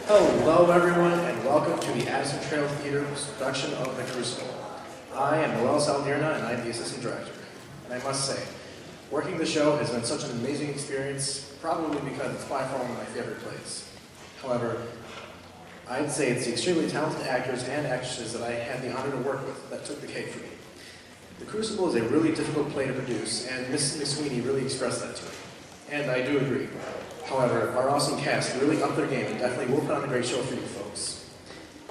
Hello everyone and welcome to the Addison Trail Theater's production of The Crucible. I am Noel Saldirna and I'm the assistant director. And I must say, working the show has been such an amazing experience, probably because it's by far one of my favorite plays. However, I'd say it's the extremely talented actors and actresses that I had the honor to work with that took the cake for me. The Crucible is a really difficult play to produce, and Miss McSweeney really expressed that to me. And I do agree. However, our awesome cast really upped their game and definitely will put on a great show for you folks.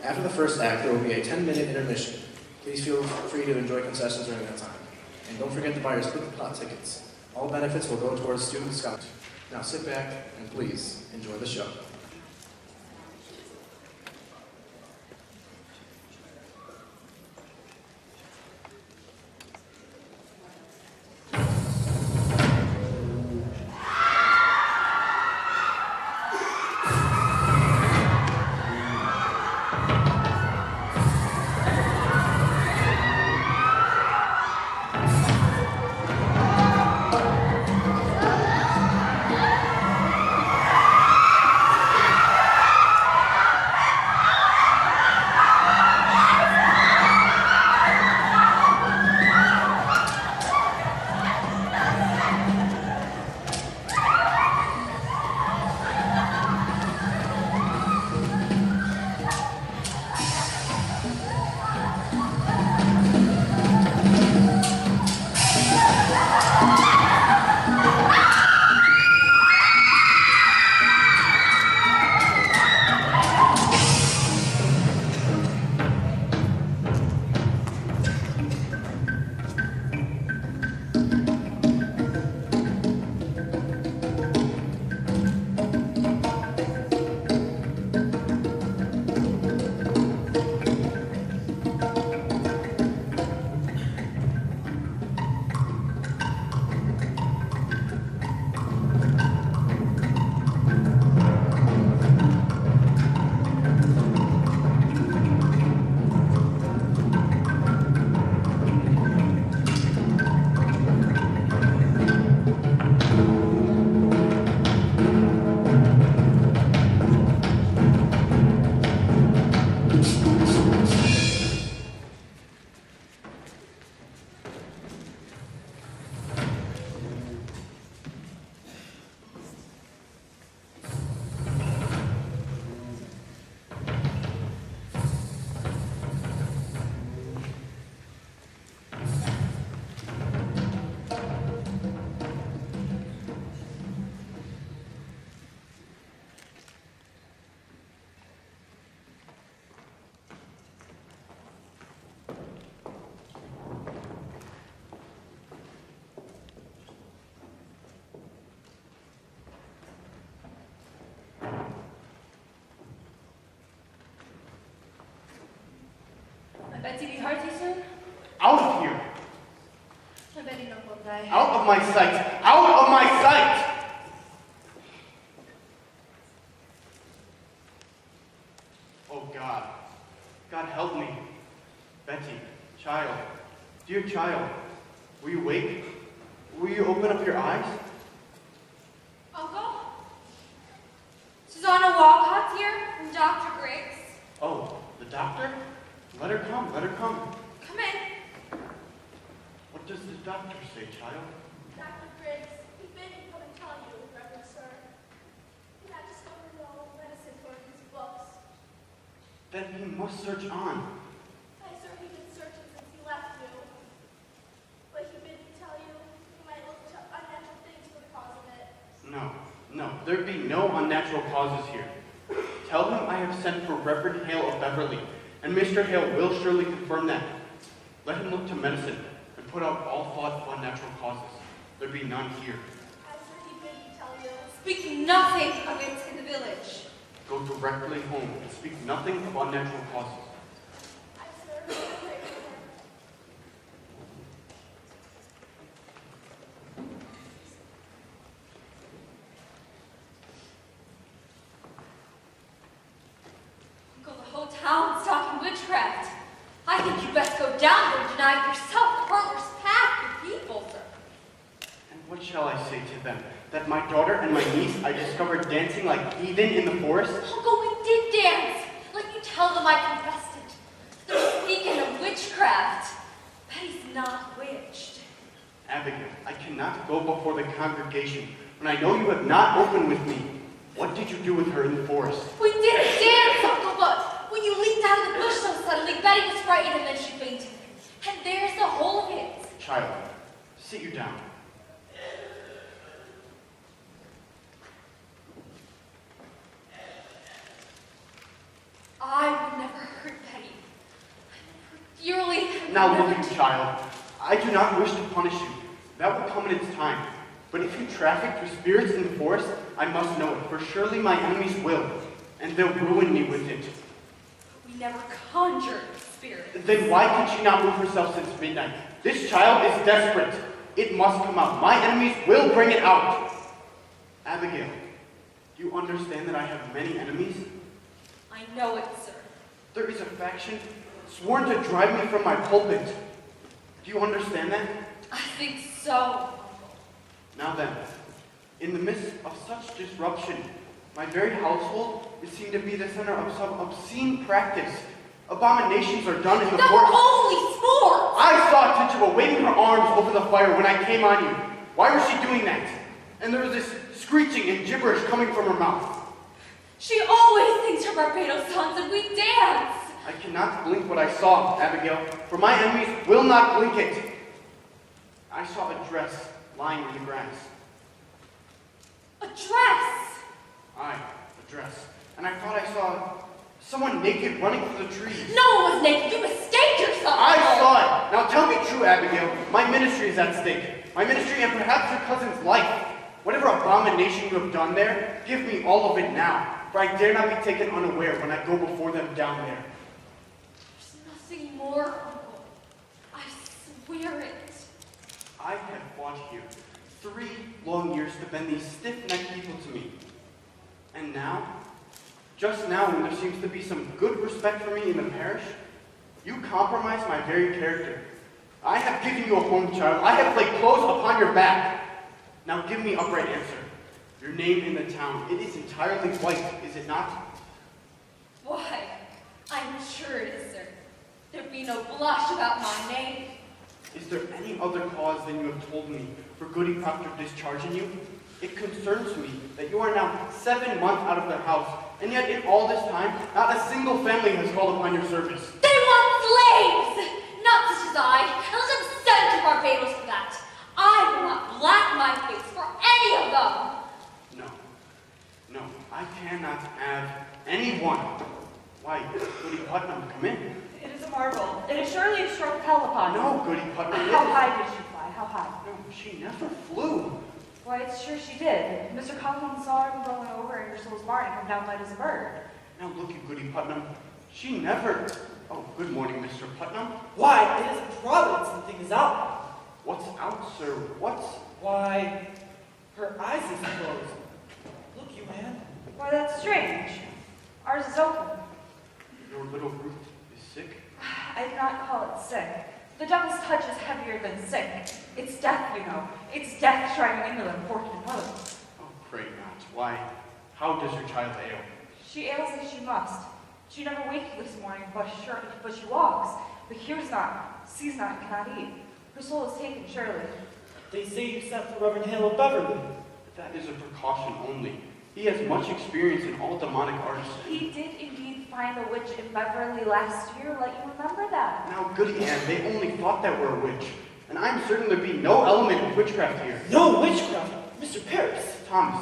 After the first act, there will be a 10-minute intermission. Please feel free to enjoy concessions during that time. And don't forget to buy your split plot tickets. All benefits will go towards student scholarships. Now sit back and please enjoy the show. Betsy, be hearty soon? Out of here! I bet you don't will die. Out of my sight! Out of my sight! Oh God. God help me. Betty, child, dear child, will you wake? Will you open up your eyes? Uncle? Susanna Walcott's here from Dr. Griggs. Oh, the doctor? Let her come, let her come. Come in. What does the doctor say, child? Dr. Griggs, he bid me come and tell you, Reverend Sir. He had discovered no medicine for his books. Then he must search on. Aye, sir, he been searching since he left you. But he bid me tell you, you might look to unnatural things for the cause of it. No, there be no unnatural causes here. Tell him I have sent for Reverend Hale of Beverly, and Mr. Hale will surely confirm that. Let him look to medicine and put out all thought of unnatural causes. There be none here. Aye, sir, he bid me tell you. Speak nothing of it in the village. Go directly home and speak nothing of unnatural causes. Aye, sir, I pray for him. Uncle, the whole town's talking witchcraft. I think you best go down there and deny yourself the partner's path to people, sir. And what shall I say to them? That my daughter and my niece I discovered dancing like heathen in the forest? Uncle, we did tell them I confessed it. They're speaking of witchcraft. Betty's not witched. Abigail, I cannot go before the congregation when I know you have not opened with me. What did you do with her in the forest? We did dance, Uncle, but when you leaped out of the bush so suddenly, Betty was frightened and then she fainted. And there's the whole of it. Child, sit you down. I would never hurt Betty. Dearly. Now look at you, child. I do not wish to punish you. That will come in its time. But if you traffic through spirits in the forest, I must know it, for surely my enemies will, and they'll ruin me with it. We never conjured spirits. Then why can she not move herself since midnight? This child is desperate. It must come out. My enemies will bring it out. Abigail, do you understand that I have many enemies? I know it, sir. There is a faction sworn to drive me from my pulpit. Do you understand that? I think so, Uncle. Now then, in the midst of such disruption, my very household is seen to be the center of some obscene practice. Abominations are done in the That forest. were only sports! I saw Tituba waving her arms over the fire when I came on you. Why was she doing that? And there was this screeching and gibberish coming from her mouth. She always sings her Barbados songs and we dance! I cannot blink what I saw, Abigail, for my enemies will not blink it. I saw a dress lying in the grass. A dress! Aye, a dress. And I thought I saw someone naked running through the trees. No one was naked. You mistake yourself. I saw it. Now tell me true, Abigail. My ministry is at stake. My ministry and perhaps your cousin's life. Whatever abomination you have done there, give me all of it now. For I dare not be taken unaware when I go before them down there. There's nothing more, Uncle. I swear it. I have fought here 3 long years to bend these stiff-necked people to me. And now, just now when there seems to be some good respect for me in the parish, you compromise my very character. I have given you a home, child. I have laid clothes upon your back. Now give me upright answer. Your name in the town, it is entirely white, is it not? Why, I'm sure it is, sir. There'd be no blush about my name. Is there any other cause than you have told me for Goody Proctor discharging you? It concerns me that you are now 7 months out of their house, and yet in all this time, not a single family has called upon your service. They want slaves! Not such as I, and let them send to Barbados for that. I will not black my face for any of them. No, I cannot have anyone. Why, Goody Putnam, come in. It is a marvel. It is surely a stroke of hell upon you. No, Goody Putnam. How high did she fly? How high? No, she never flew. Why, it's sure she did. Mr. Coughlin saw her rolling over in Ursula's barn and come down light as a bird. Now look at Goody Putnam. She never... Oh, good morning, Mr. Putnam. Why, it is a providence the thing is out. What's out, sir? What's... Why, her eyes is closed. Look, you man. Why, that's strange. Ours is open. Your little Ruth is sick? I do not call it sick. The devil's touch is heavier than sick. It's death, you know. It's death shining into them, fortunate mother. Oh, pray not. Why, how does your child ail? She ails as she must. She never waked this morning, but she walks. But hears not, sees not, and cannot eat. Her soul is taken, surely. They say you sent for Reverend Hale of Beverly. That is a precaution only. He has much experience in all demonic arts. He did indeed find a witch in Beverly last year. Let you remember that. Now, Goody Ann, they only thought that we're a witch. And I'm certain there'd be no element of witchcraft here. No witchcraft, Mr. Paris. Thomas,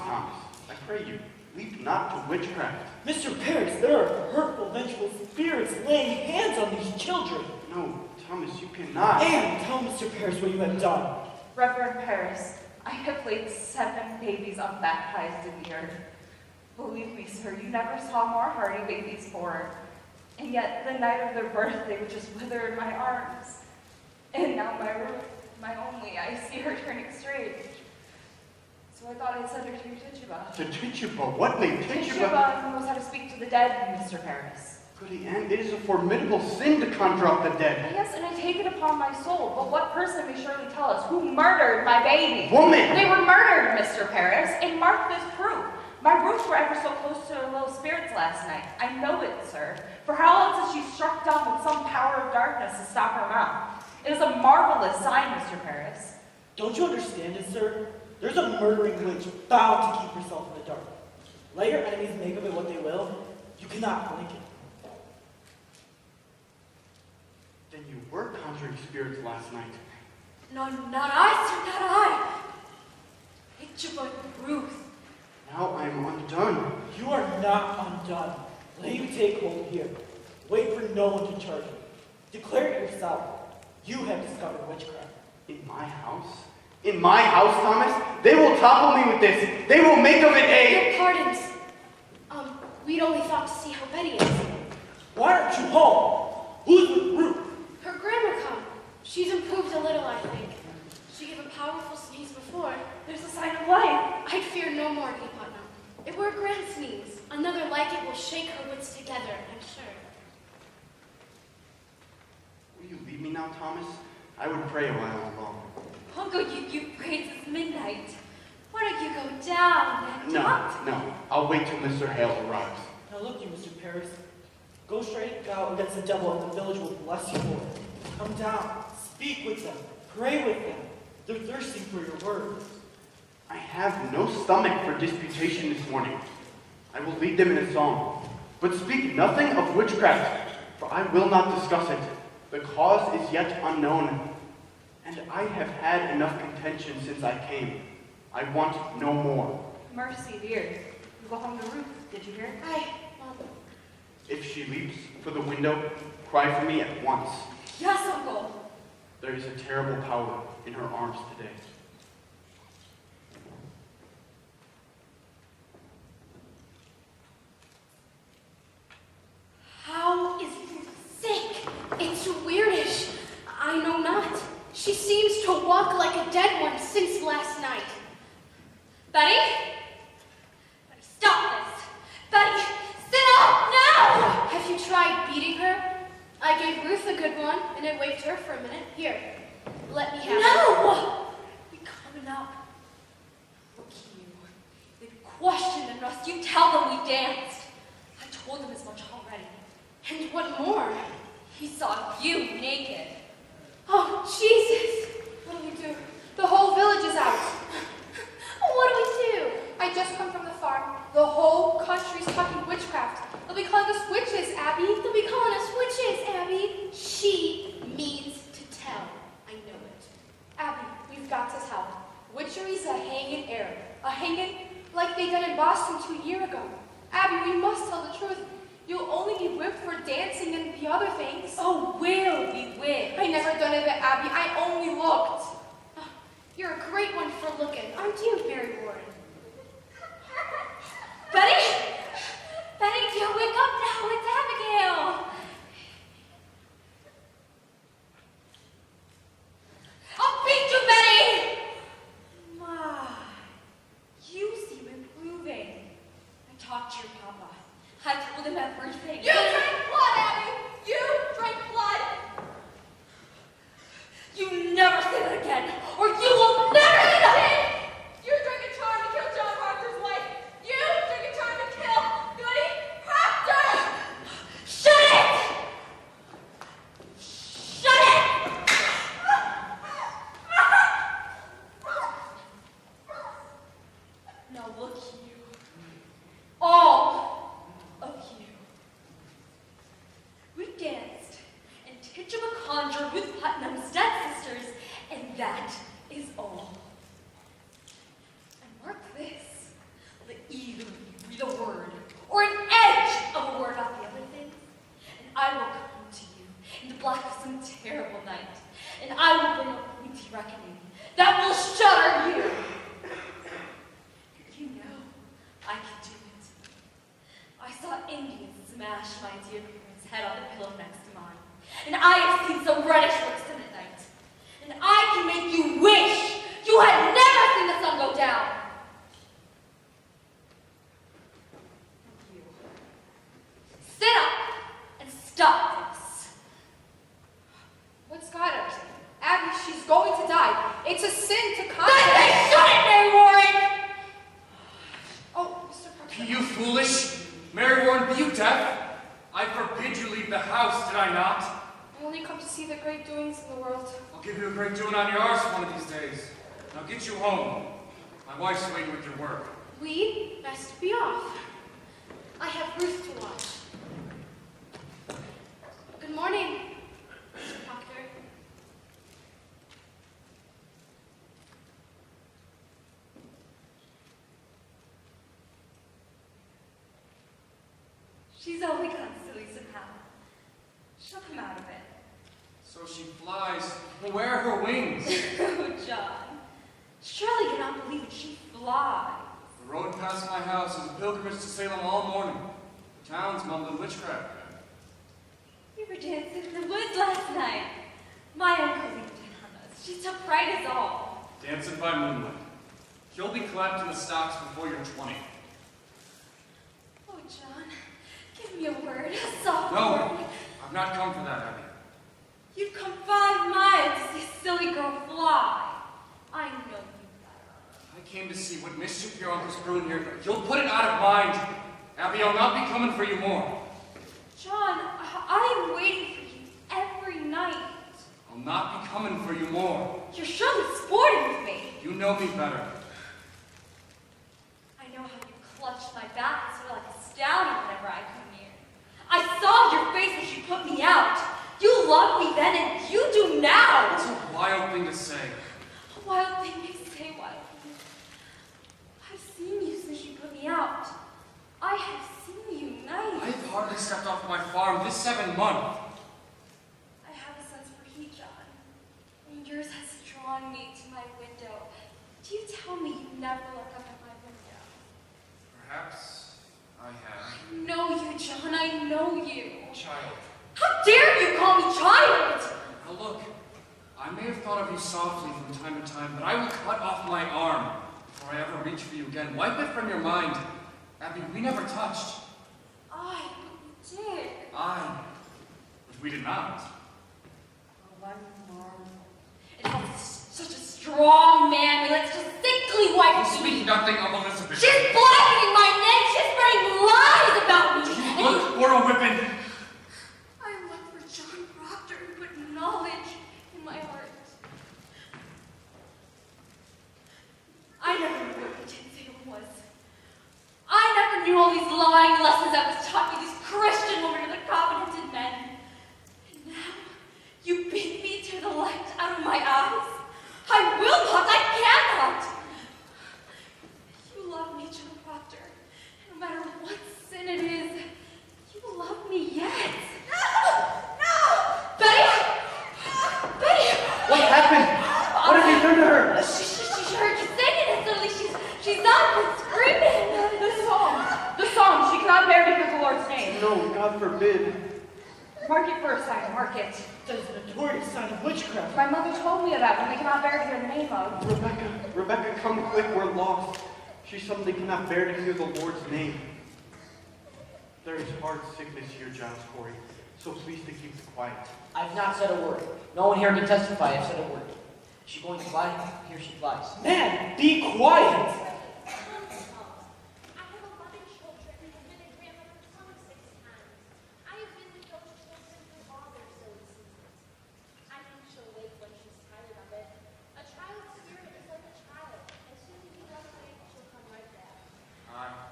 I pray you, leap not to witchcraft. Mr. Paris, there are hurtful, vengeful spirits laying hands on these children. No, Thomas, you cannot. And tell Mr. Paris what you have done. Reverend Paris, I have laid 7 babies unbaptized in the earth. Believe me, sir, you never saw more hardy babies born. And yet, the night of their birth, they would just wither in my arms. And now my Ruth, my only, I see her turning straight. So I thought I'd send her to your Tituba. To Tituba? What may Tituba? Tituba knows how to speak to the dead, Mr. Paris. Goody Ann, it is a formidable sin to conjure up the dead. Yes, and I take it upon my soul, but what person may surely tell us who murdered my baby? Woman! They were murdered, Mr. Paris, and mark this proof. My roofs were ever so close to her little spirits last night. I know it, sir. For how else is she struck down with some power of darkness to stop her mouth? It is a marvelous sign, Mr. Paris. Don't you understand it, sir? There's a murdering witch bound to keep herself in the dark. Let your enemies make of it what they will. You cannot blink it. Then you were conjuring spirits last night. No, not I, sir, not I. Ichabod Ruth. Now I am undone. You are not undone. Let you take hold here. Wait for no one to charge you. Declare it yourself. You have discovered witchcraft. In my house? In my house, Thomas? They will topple me with this. They will make of it a... Your pardons. We'd only thought to see how Betty is. Why aren't you home? Who's with Ruth? Her grammar come. She's improved a little, I think. She gave a powerful sneeze before. There's a sign of life. I'd fear no more, King Putnam. It were a grand sneeze. Another like it will shake her wits together, I'm sure. Will you leave me now, Thomas? I would pray a while alone. Uncle, you prayed since midnight. Why don't you go down and talk? No. I'll wait till Mr. Hale arrives. Now look you, Mr. Paris. Go straight out against the devil, and the village will bless you for it. Come down. Speak with them. Pray with them. They're thirsting for your words. I have no stomach for disputation this morning. I will lead them in a song, but speak nothing of witchcraft, for I will not discuss it. The cause is yet unknown, and I have had enough contention since I came. I want no more. Mercy, dear. You go home to Ruth. Did you hear? If she leaps for the window, cry for me at once. Yes, Uncle. There is a terrible power in her arms today. How is Ruth sick? It's weirdish. I know not. She seems to walk like a dead one since last night. Betty? Betty, stop this. Betty, sit up now! Have you tried beating her? I gave Ruth a good one, and it waked her for a minute. Here, let me have it. No! You're coming up. Look you. They've questioned us. You tell them we danced. I told them as much already. And what more? He saw you naked. Oh, Jesus! What do we do? The whole village is out. What do we do? I just come from the farm. The whole country's talking witchcraft. They'll be calling us witches, Abby. They'll be calling us witches, Abby. She means to tell. I know it. Abby, we've got to tell. Witchery's a hanging error. A hanging like they done in Boston 2 years ago. Abby, we must tell the truth. You'll only be whipped for dancing and the other things. Oh, will be whipped. I never done it, Abby. I only looked. You're a great one for looking, aren't you, Mary Warren? Betty? Betty, dear, wake up now. It's Abigail. I'll beat you, Betty! My, you seem improving. I talked to your papa. I told him everything. You drank blood, Abby! You drank blood! You never say that again, or you will never say that! You drank a charm to kill John Proctor's wife! You drank a charm to kill Goody Proctor! Shut it! Shut it! Now look you. All of you. We danced, and Tituba conjured with Putnam's dead sisters, and that is all. And mark this, let either of you breathe a word, or an edge of a word about the other things, and I will come to you in the black of some terrible night, and I will bring a pointy reckoning that will shudder you. You know I can do it. I saw Indians smash my dear parents' head on the pillow next to mine, and I have seen some reddish looks in the night, and I can make you wish you had never seen the sun go down. You. Sit up and stop this. What's got her? Abby, she's going to die. It's a sin to conjure. Then they shouldn't, Mary Warren! Oh, Mr. you deaf? I forbid you leave the house, did I not? I only come to see the great doings in the world. I'll give you a great doing on yours one of these days. Now get you home. My wife's waiting with your work. We best be off. I have Ruth to watch. Good morning, Mr. Proctor. She's only gone silly somehow. She'll come out of it. So she flies. Well, where are her wings? Oh, John. Surely you cannot believe that she flies. The road past my house is a pilgrimage to Salem all morning. The town's mumbling witchcraft. We were dancing in the woods last night. My uncle leaped in on us. She took fright as all. Dancing by moonlight. You'll be clapped in the stocks before you're 20. Oh, John. Give me a word. A soft No, word. I've not come for that, Abby. You've come 5 miles to see a silly girl fly. I know you better. I came to see what mischief your uncle's brewing here. You'll put it out of mind. Abby, I'll not be coming for you more. John, I am waiting for you every night. I'll not be coming for you more. You're surely sporting with me. You know me better. I know how you clutched my back sort of like a stallion whenever I come near. I saw your face when she put me out. You loved me then and you do now. It's a wild thing to say. A wild thing they say, wild thing. I've seen you since you put me out. I have seen you night. I've hardly stepped off my farm this 7 month. I have a sense for heat, John. And yours has drawn me to my window. Do you tell me you never look up at my window? Perhaps I have. I know you, John. I know you. Child. How dare you call me child? Now look, I may have thought of you softly from time to time, but I will cut off my arm before I ever reach for you again. Wipe it from your mind. Abby, we never touched. But we did. But we did not. Oh, I'm marveled. And how such a strong man relates to sickly wife. You speak nothing of Elizabeth. She's blackening my name. She's spreading lies about me. You look for a whipping. I look for John Proctor and put knowledge in my heart. I never knew what the Salem was. I never knew all these lying lessons that was taught me, these Christian women and the covenanted men. And now, you bid me to the light out of my eyes. I will not, I cannot. You love me, John Proctor. No matter what sin it is, you love me yet. No! Betty! Betty! What happened? What did you do to her? She heard you singing and suddenly she's up and screaming. The psalm, she cannot bear to hear the Lord's name. No, God forbid. Mark it for a sign, mark it. That is a notorious sign of witchcraft. My mother told me of that when we cannot bear to hear the name of. Rebecca, come quick, we're lost. She suddenly cannot bear to hear the Lord's name. There is hard sickness here, Giles Corey, so please to keep quiet. I've not said a word. No one here can testify I've said a word. Is she going to fly? Here she flies. Man, be quiet! I have 11 children and have been a grandmother 26 times. I have been with those children through all their silly seasons. I think she'll wake when she's tired of it. A child's spirit is like a child. As soon as he does wake, she'll come right back.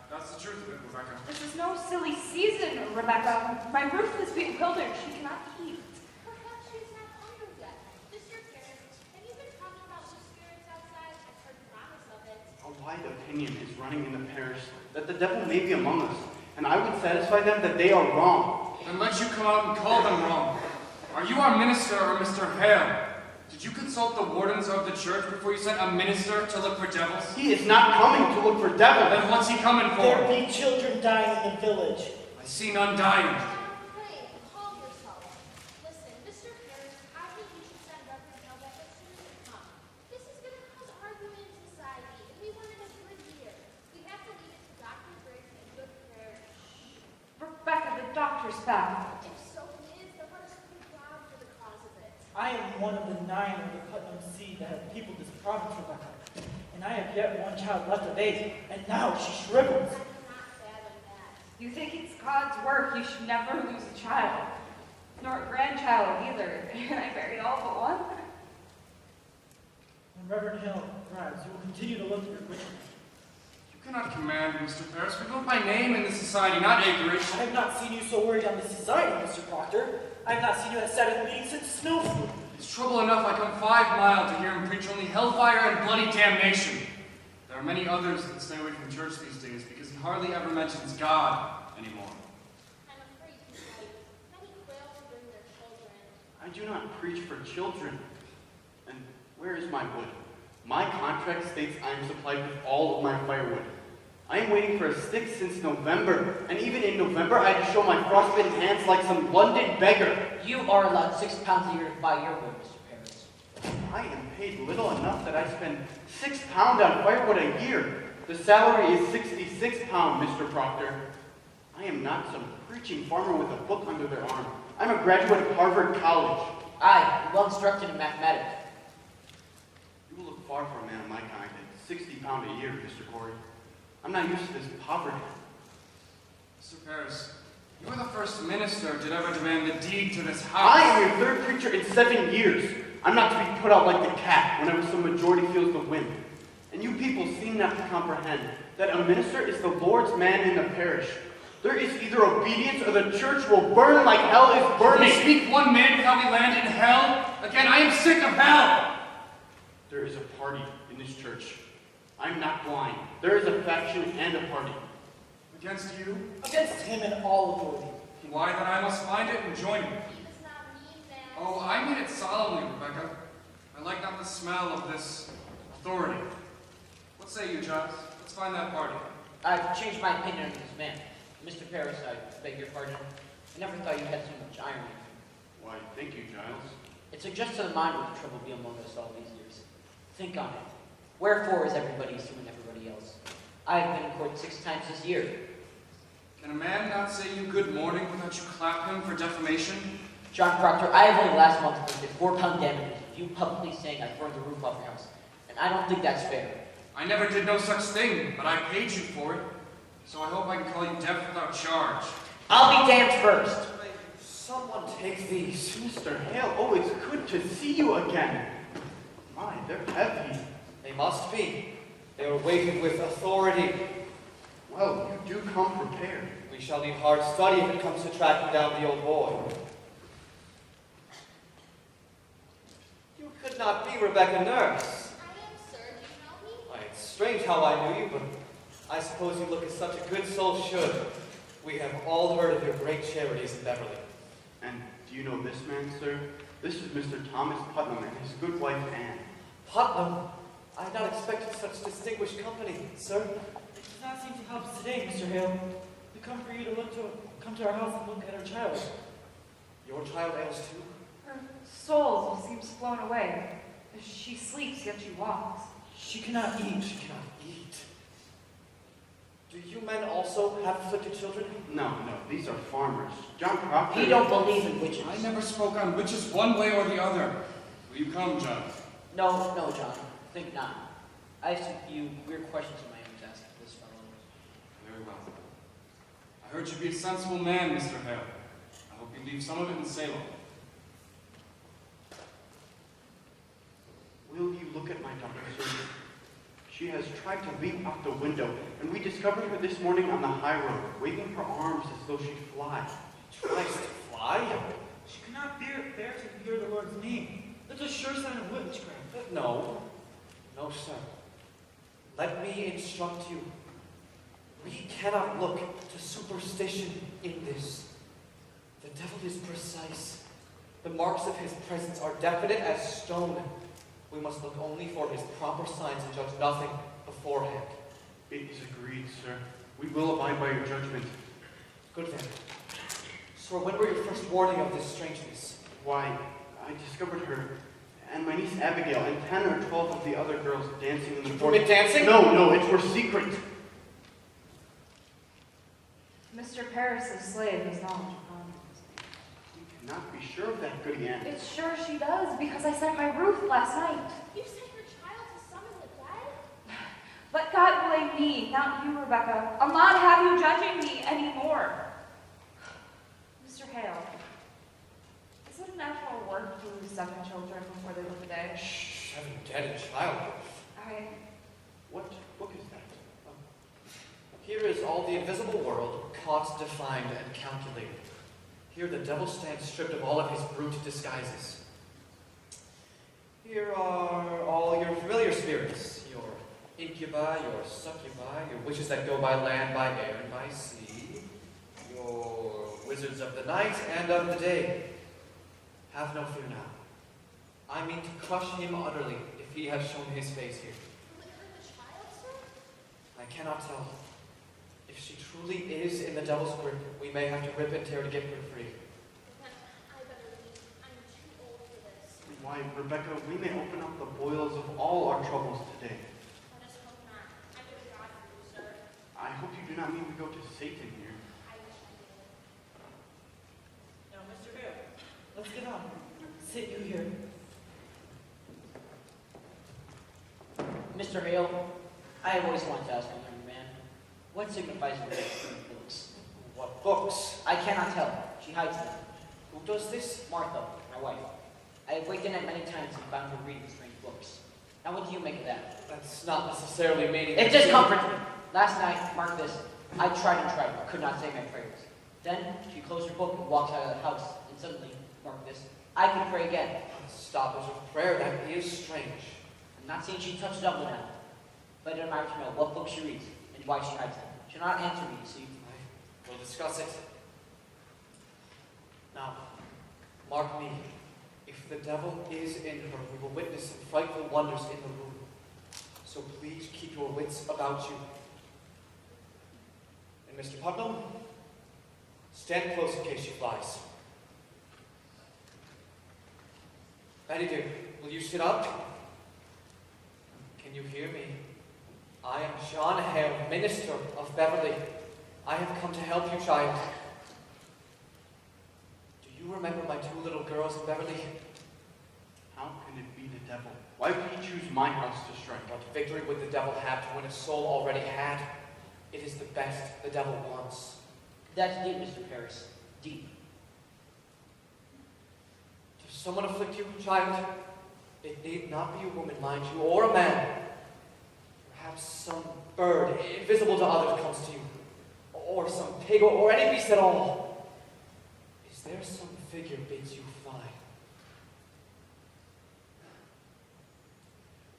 That's the truth of it, Rebecca. This is no silly season, Rebecca. My Ruth is bewildered. She cannot eat. Perhaps she's not hungry yet. Mr. Garrett, have you been talking about the spirits outside? I've heard promise of it. A wide opinion is running in the parish that the devil may be among us, and I would satisfy them that they are wrong. Then let you come out and call them wrong. Are you our minister or Mr. Hale? Did you consult the wardens of the church before you sent a minister to look for devils? He is not coming to look for devils. Then what's he coming There for? be children dying in the village. I see none dying. Pray, calm yourself. Listen, Mr. Harris, I think you should send Reverend Hale back as soon as you come. This is going to cause argument in society, and we want it a good year. We have to leave it to Dr. Briggs and good prayer. Rebecca, the doctor's back. If so is, then let us pray God for the cause of it. I am one of the 9 of the Putnam seed that have peopled this province, Rebecca. And I have yet one child left of age, and now she shrivels. I cannot fathom that. You think it's God's work, you should never lose a child. Nor a grandchild either. I buried all but one. When Reverend Hill arrives, you will continue to look at your witchcraft. You cannot command, Mr. Ferris. We go by name in this society, not acreage. I have not seen you so worried on this society, Mr. Proctor. I have not seen you at Sabbath meeting since snow flew. It's trouble enough I come 5 miles to hear him preach only hellfire and bloody damnation. There are many others that stay away from church these days because he hardly ever mentions God anymore. I'm afraid he's right. Many quail to bring their children. I do not preach for children. And where is my wood? My contract states I am supplied with all of my firewood. I am waiting for a stick since November, and even in November I had to show my frostbitten hands like some London beggar. You are allowed 6 pounds a year to buy your wood, Mr. Paris. I am paid little enough that I spend £6 on firewood a year. The salary is £66, Mr. Proctor. I am not some preaching farmer with a book under their arm. I'm a graduate of Harvard College. I am well instructed in mathematics. You will look far for a man of my kind at £60 a year, Mr. Corey. I'm not used to this poverty. Mr. Ferris, you are the first minister to ever demand the deed to this house. I am your third preacher in 7 years. I'm not to be put out like the cat whenever some majority feels the wind. And you people seem not to comprehend that a minister is the Lord's man in the parish. There is either obedience or the church will burn like hell is burning. You speak 1 minute without we land in hell? Again, I am sick of hell! There is a party in this church. I'm not blind. There is a faction and a party. Against you? Against him and all authority. Why, then I must find it and join you. He does not mean that. Oh, I mean it solemnly, Rebecca. I like not the smell of this authority. What say you, Giles? Let's find that party. I've changed my opinion on this man. Mr. Paris, I beg your pardon. I never thought you had so much irony. Why, thank you, Giles. It suggests to the mind what the trouble be among us all these years. Think on it. Wherefore is everybody suing everybody else? I have been in court 6 times this year. Can a man not say you good morning without you clap him for defamation? John Proctor, I have only last month posted 4-pound damages of you publicly saying I burned the roof off your house. And I don't think that's fair. I never did no such thing, but I paid you for it. So I hope I can call you deaf without charge. I'll be damned first. Someone take these. Mr. Hale, oh, it's good to see you again. My, they're heavy. They must be. They were weighted with authority. Well, you do come prepared. We shall need hard study if it comes to tracking down the old boy. You could not be Rebecca Nurse. I am, sir. Do you know me? Why, it's strange how I knew you, but I suppose you look as such a good soul should. We have all heard of your great charities in Beverly. And do you know this man, sir? This is Mr. Thomas Putnam and his good wife, Anne. Putnam, I had not expected such distinguished company, sir. It does not seem to help us today, Mr. Hale. We come for you to come to our house and look at our child. Your child ails too? Her soul seems flown away. She sleeps, yet she walks. She cannot eat. She cannot eat. Do you men also have afflicted children? No, these are farmers. John Proctor. He don't believe in witches. I never spoke on witches one way or the other. Will you come, John? No, John. Think not. I have some few weird questions of my own to ask this fellow. Very well. I heard you be a sensible man, Mr. Hale. I hope you leave some of it in Salem. Will you look at my daughter, sir? She has tried to leap out the window, and we discovered her this morning on the high road, waving her arms as though she'd fly. Tries to fly? She cannot bear to hear the Lord's name. That's a sure sign of witchcraft. No, sir. Let me instruct you. We cannot look to superstition in this. The devil is precise. The marks of his presence are definite as stone. We must look only for his proper signs and judge nothing beforehand. It is agreed, sir. We will abide by your judgment. Good then. Sir, when were your first warning of this strangeness? Why, I discovered her and my niece Abigail and 10 or 12 of the other girls dancing in the court. Permit dancing? No, it were secret. Mr. Paris's slave has knowledge of convents. We cannot be sure of that, Goody Ann. It's sure she does, because I sent my roof last night. You sent your child to summon the dead? Let God blame me, not you, Rebecca. I'll not have you judging me anymore. 7 children before they live a day. Shh, 7 dead in childbirth. What book is that? Oh, Here is all the invisible world, caught, defined, and calculated. Here the devil stands stripped of all of his brute disguises. Here are all your familiar spirits, your incubi, your succubi, your witches that go by land, by air, and by sea, your wizards of the night and of the day. Have no fear now. I mean to crush him utterly if he has shown his face here. Will it hurt the child, sir? I cannot tell. If she truly is in the devil's grip, we may have to rip and tear to get her free. Then I better leave. I'm too old for this. why, Rebecca, we may open up the boils of all our troubles today. Let us hope not. I give God for you, sir. I hope you do not mean to go to Satan here. I wish I did. Now, Mr. Hale, let's get on. Sit you here. Mr. Hale, I have always wanted to ask a young man, what signifies the books? What books? I cannot tell. She hides them. Who does this? Martha, my wife. I have waked in at many times and found her reading strange books. Now what do you make of that? That's not necessarily meaning. It discomforts me. Last night, mark this, I tried and tried, but could not say my prayers. Then she closed her book and walked out of the house, and suddenly, mark this, I could pray again. Stoppage of prayer, that is strange. I'm not saying she touched double now, but it matters to know what books she reads and why she hides them. She'll not answer me, you see. We'll discuss it. Now, mark me. If the devil is in her, we will witness some frightful wonders in the room. So please keep your wits about you. And Mr. Putnam, stand close in case she flies. Betty dear, will you sit up? Can you hear me? I am John Hale, minister of Beverly. I have come to help you, child. Do you remember my 2 little girls in Beverly? How can it be the devil? Why would he choose my house to strike? What victory would the devil have to win a soul already had? It is the best the devil wants. That's deep, Mr. Paris. Deep. Does someone afflict you, child? It need not be a woman, mind you, or a man. Perhaps some bird, invisible to others, comes to you. Or some pig, or any beast at all. Is there some figure bids you fly?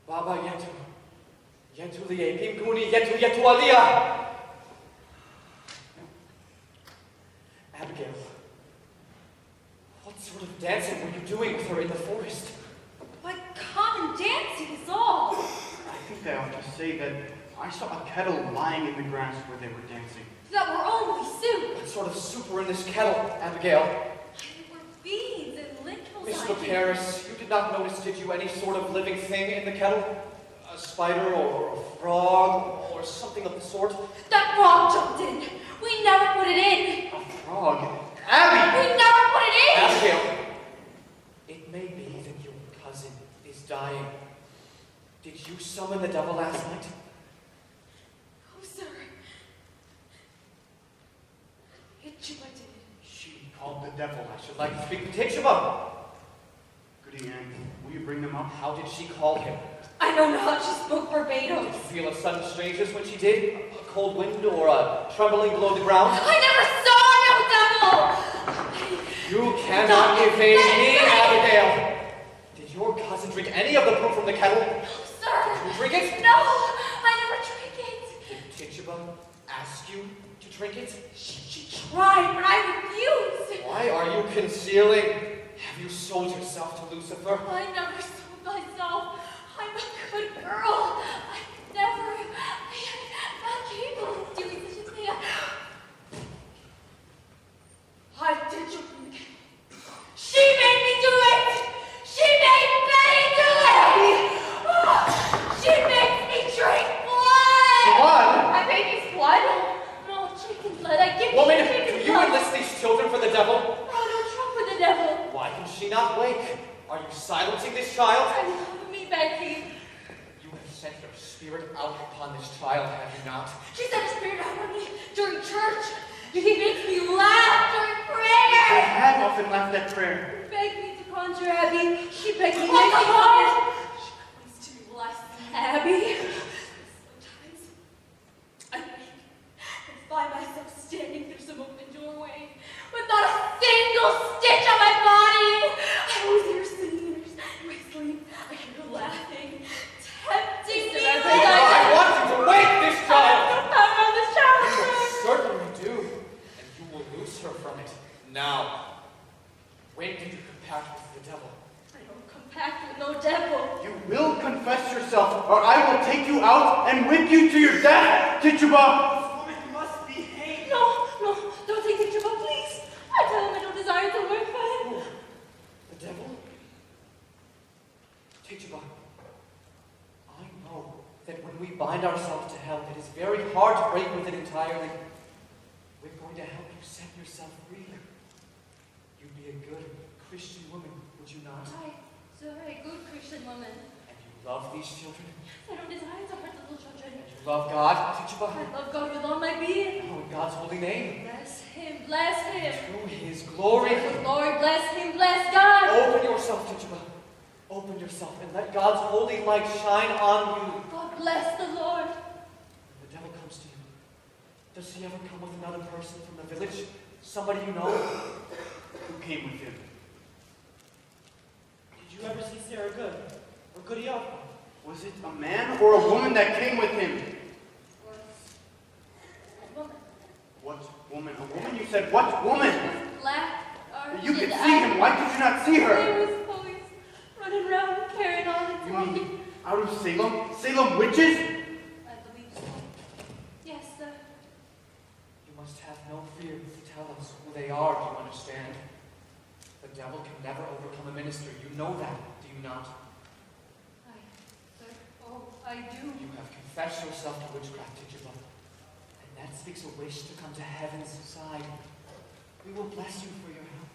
Baba Yetu. Yetu liye, Pimkuni, Yetu Aliyah. Abigail, what sort of dancing were you doing with her in the forest? What common dancing is all? I think I ought to say that I saw a kettle lying in the grass where they were dancing. That were only soup. What sort of soup were in this kettle, Abigail? There were beans and lentils. Mr. Paris, you did not notice, did you, any sort of living thing in the kettle? A spider or a frog or something of the sort? That frog jumped in. We never put it in. A frog? Abby! We never put it in. Abigail, it may be that your cousin is dying. Did you summon the devil last night? Oh, sir. Tituba did. She called the devil. I should like to speak to Tituba. Goody Ann, will you bring them up? How did she call him? I don't know how she spoke verbatim. Did you feel a sudden strangeness when she did? A cold wind or a trembling below the ground? I never saw no devil. You cannot evade me, Abigail. Did your cousin drink any of the brew from the kettle? No, sir. Did you drink it? No, I never drank it. Did Tituba ask you to drink it? She tried, but I refused. Why are you concealing? Have you sold yourself to Lucifer? I never sold myself. I'm a good girl. I am not capable of doing such a thing. I did you. She made me do it. She made Betty do it. She makes me drink blood. Blood? My baby's blood? No, chicken blood. I give Woman, you do chicken you blood. enlist these children for the devil? Oh, don't trump with the devil. Why can she not wake? Are you silencing this child? I love me, Becky. You have sent your spirit out upon this child, have you not? She sent a spirit out on me during church. He makes me laugh during I prayer. have often laughed at prayer. Beg me to call conjure Abby. She begged me. Oh, come on! She comes to me while I sleep. Abby. Sometimes I wake and find myself standing through some open doorway with not a single stitch on my body. I always hear singing in my sleep. I hear her laughing, tempting me. I want you to wake this child! I know this child. You certainly do, and you will loose her from it now. When did you compact with the devil? I don't compact with no devil. You will confess yourself, or I will take you out and whip you to your death, Tituba! This woman must behave. No, don't take Tituba, please. I tell him I don't desire to work for him. Who? The devil? Tituba, I know that when we bind ourselves to hell, it is very hard to break with it entirely. We're going to help you set yourself free. You'd be a good Christian woman, would you not? So a good Christian woman. And you love these children? I don't desire to hurt the little children. And you love God, Tituba? I love God with all my being. Oh, in God's holy name. Bless him, bless him. To his glory. Lord, bless him, bless God. Open yourself, Tituba. Open yourself and let God's holy light shine on you. God bless the Lord. When the devil comes to you, does he ever come with another person from the village? Somebody you know? Who came with him? Did you ever see Sarah Good? Or Goody Up? Was it a man or a woman that came with him? A woman. What woman? A woman? You said what woman? Black. You could see him. Why could you not see her? He was always running around carrying on and You talking. mean out of Salem? Salem witches? I believe so. Yes, sir. You must have no fear to tell us who they are, do you understand? The devil can never overcome a minister. You know that, do you not? Sir. Oh, I do. You have confessed yourself to witchcraft, Tituba. And that speaks a wish to come to heaven's side. We will bless you for your help.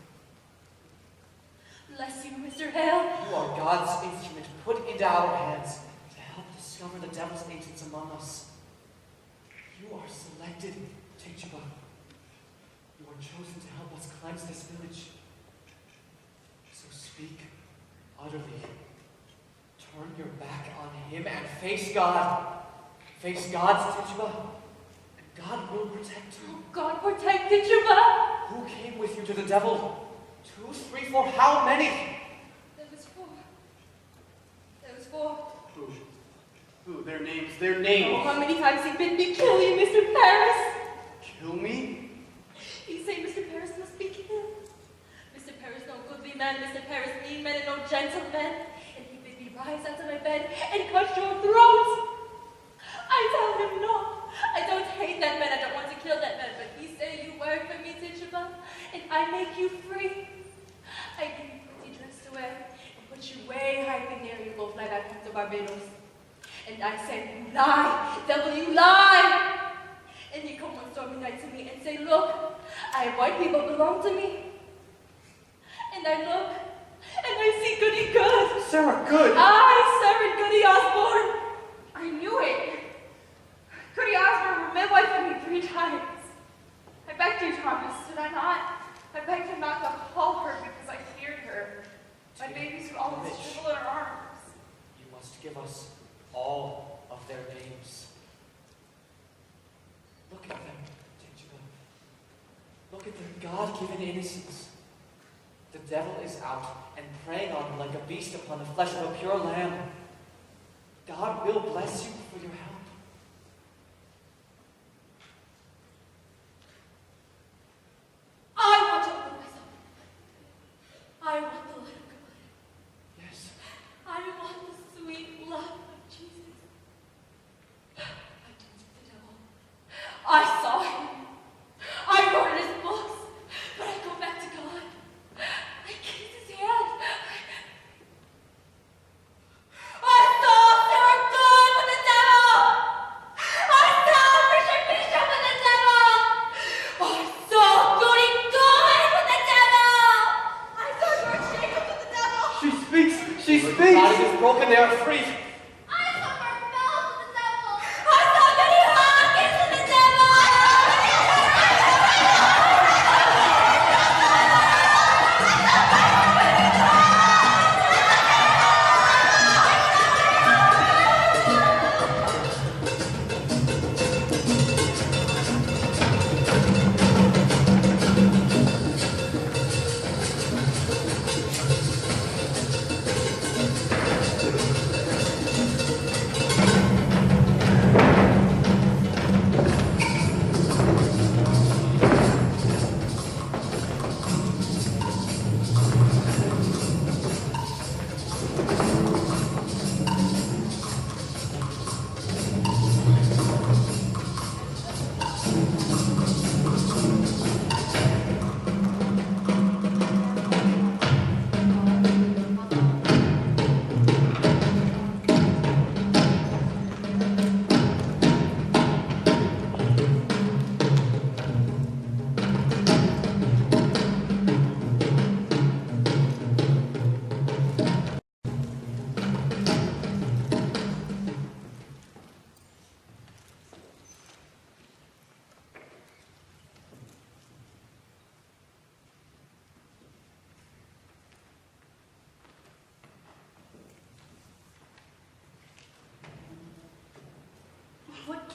Bless you, Mr. Hale. You are God's instrument put into our hands to help discover the devil's agents among us. You are selected, Tituba. You are chosen to help us cleanse this village. So speak utterly. Turn your back on him and face God. Face God's Tituba, and God will protect you. God protect Tituba. Who came with you to the devil? 2, 3, 4, how many? There was 4. There was 4. Who? Their names. Their names. Oh, how many times he bid me kill you, Mr. Paris? Kill me? He say Mr. Paris must be killed. Mr. Paris no goodly man, Mr. Paris mean man and no gentleman. And he bid me rise out of my bed and cut your throat. I tell him no. I don't hate that man, I don't want to kill that man, but he say you work for me, Tituba, and I make you free. I give you pretty dress to wear and put you way high in there, you go fly back home to Barbados. And I say, you lie, devil, you lie. And he come one stormy night to me and say, look, I have white people belong to me. And I look, and I see Goody Good. Sarah Good. Sarah Goody Osborne. I knew it. Goody Osborne midwifed me 3 times. I begged you, Thomas, did I not? I begged him not to call her because I feared her. My babies would always shrivel in her arms. You must give us all of their names. Look at them, Tituba. Look at their God-given innocence. The devil is out and preying on them like a beast upon the flesh of a pure lamb. God will bless you for your help. I want to open myself. I want the light of God. Yes. I want the sweet love of Jesus. I don't see the devil. I saw him. I wrote in his books. But I go back to God. I kiss his hand. I saw Sarah Good with the devil. I saw Bishop with the devil. I saw Goody Good with the devil. I saw George Jacob with the devil. She speaks. She The speaks. body is broken, they are free. I saw Mark Bell with the devil. I saw Betty Hawkins with the devil.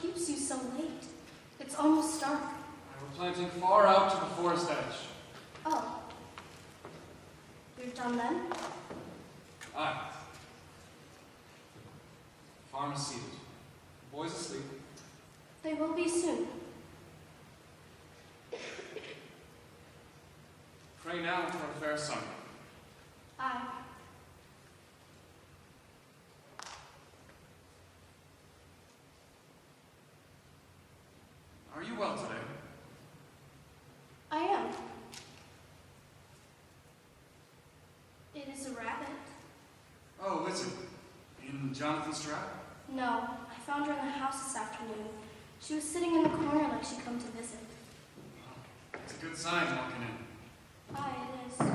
keeps you so late? It's almost dark. We're planting far out to the forest edge. Oh. You're done then? Aye. The farm is seated. The boys asleep. They will be soon. Pray now for a fair summer. Aye. Are you well today? I am. It is a rabbit. Oh, is it? In Jonathan's trap? No, I found her in the house this afternoon. She was sitting in the corner like she'd come to visit. It's a good sign walking in. Aye, it is.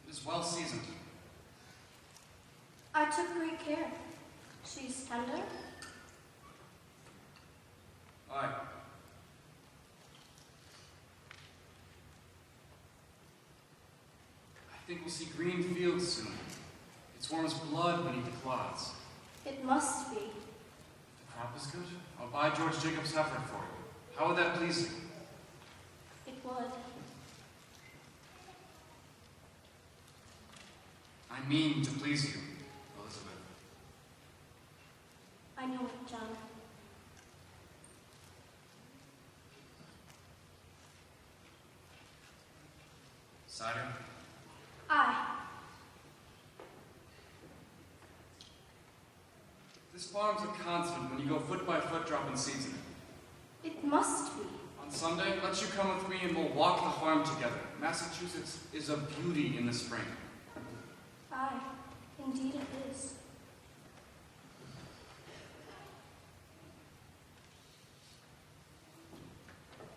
It is well seasoned. I took great care. She's tender. Aye. I think we'll see green fields soon. It's warm as blood beneath the clods. It must be. If the crop is good, I'll buy George Jacob's heifer for you. How would that please you? It would. I mean to please you, Elizabeth. I know it, John. Cider? Aye. This farm's a constant when you go foot by foot dropping seeds in it. It must be. On Sunday, let you come with me and we'll walk the farm together. Massachusetts is a beauty in the spring. Aye, indeed it is.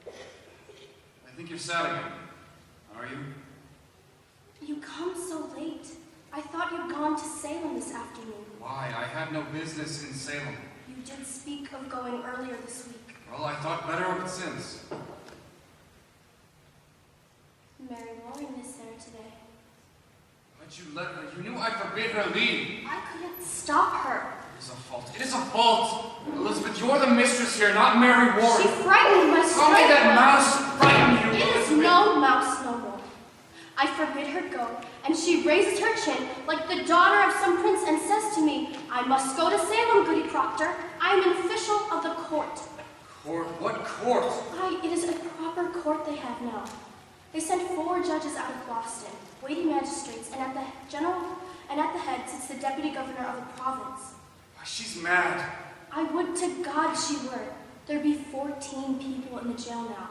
I think you're sad again. Are you? You come so late. I thought you'd gone to Salem this afternoon. Why? I had no business in Salem. You did speak of going earlier this week. Well, I thought better of it since. Mary Warren is there today. But you let her. You knew I forbid her leave. I couldn't stop her. It is a fault. It is a fault. Elizabeth, you're the mistress here, not Mary Warren. She frightened my How may that mouse frighten you, It is Elizabeth? no mouse no more. I forbid her go, and she raises her chin like the daughter of some prince and says to me, I must go to Salem, Goody Proctor. I am an official of the court. Court? What court? Why, it is a proper court they have now. They sent 4 judges out of Boston, weighty magistrates, and at the head sits the deputy governor of the province. Why, she's mad. I would to God she were. There be 14 people in the jail now.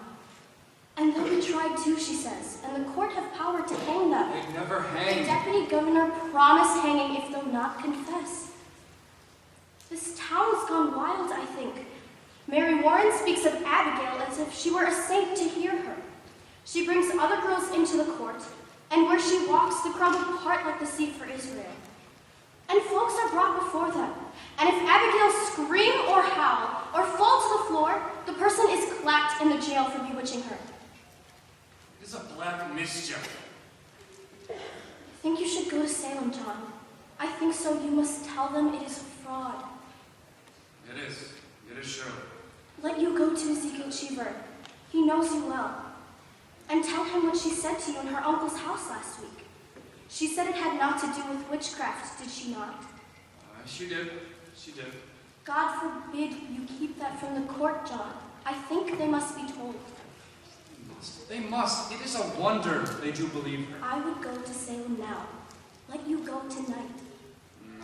And they'll be tried too, she says, and the court have power to hang them. They'd never The hang. deputy governor promised hanging if they'll not confess. This town's gone wild, I think. Mary Warren speaks of Abigail as if she were a saint to hear her. She brings other girls into the court, and where she walks, the crowd will part like the sea for Israel. And folks are brought before them, and if Abigail scream or howl or fall to the floor, the person is clapped in the jail for bewitching her. It is a black mischief. I think you should go to Salem, John. I think so. You must tell them it is a fraud. It is. It is surely. Let you go to Ezekiel Cheever. He knows you well. And tell him what she said to you in her uncle's house last week. She said it had naught to do with witchcraft, did she not? She did. She did. God forbid you keep that from the court, John. I think they must be told. They must. It is a wonder they do believe her. I would go to Salem now. Let you go tonight.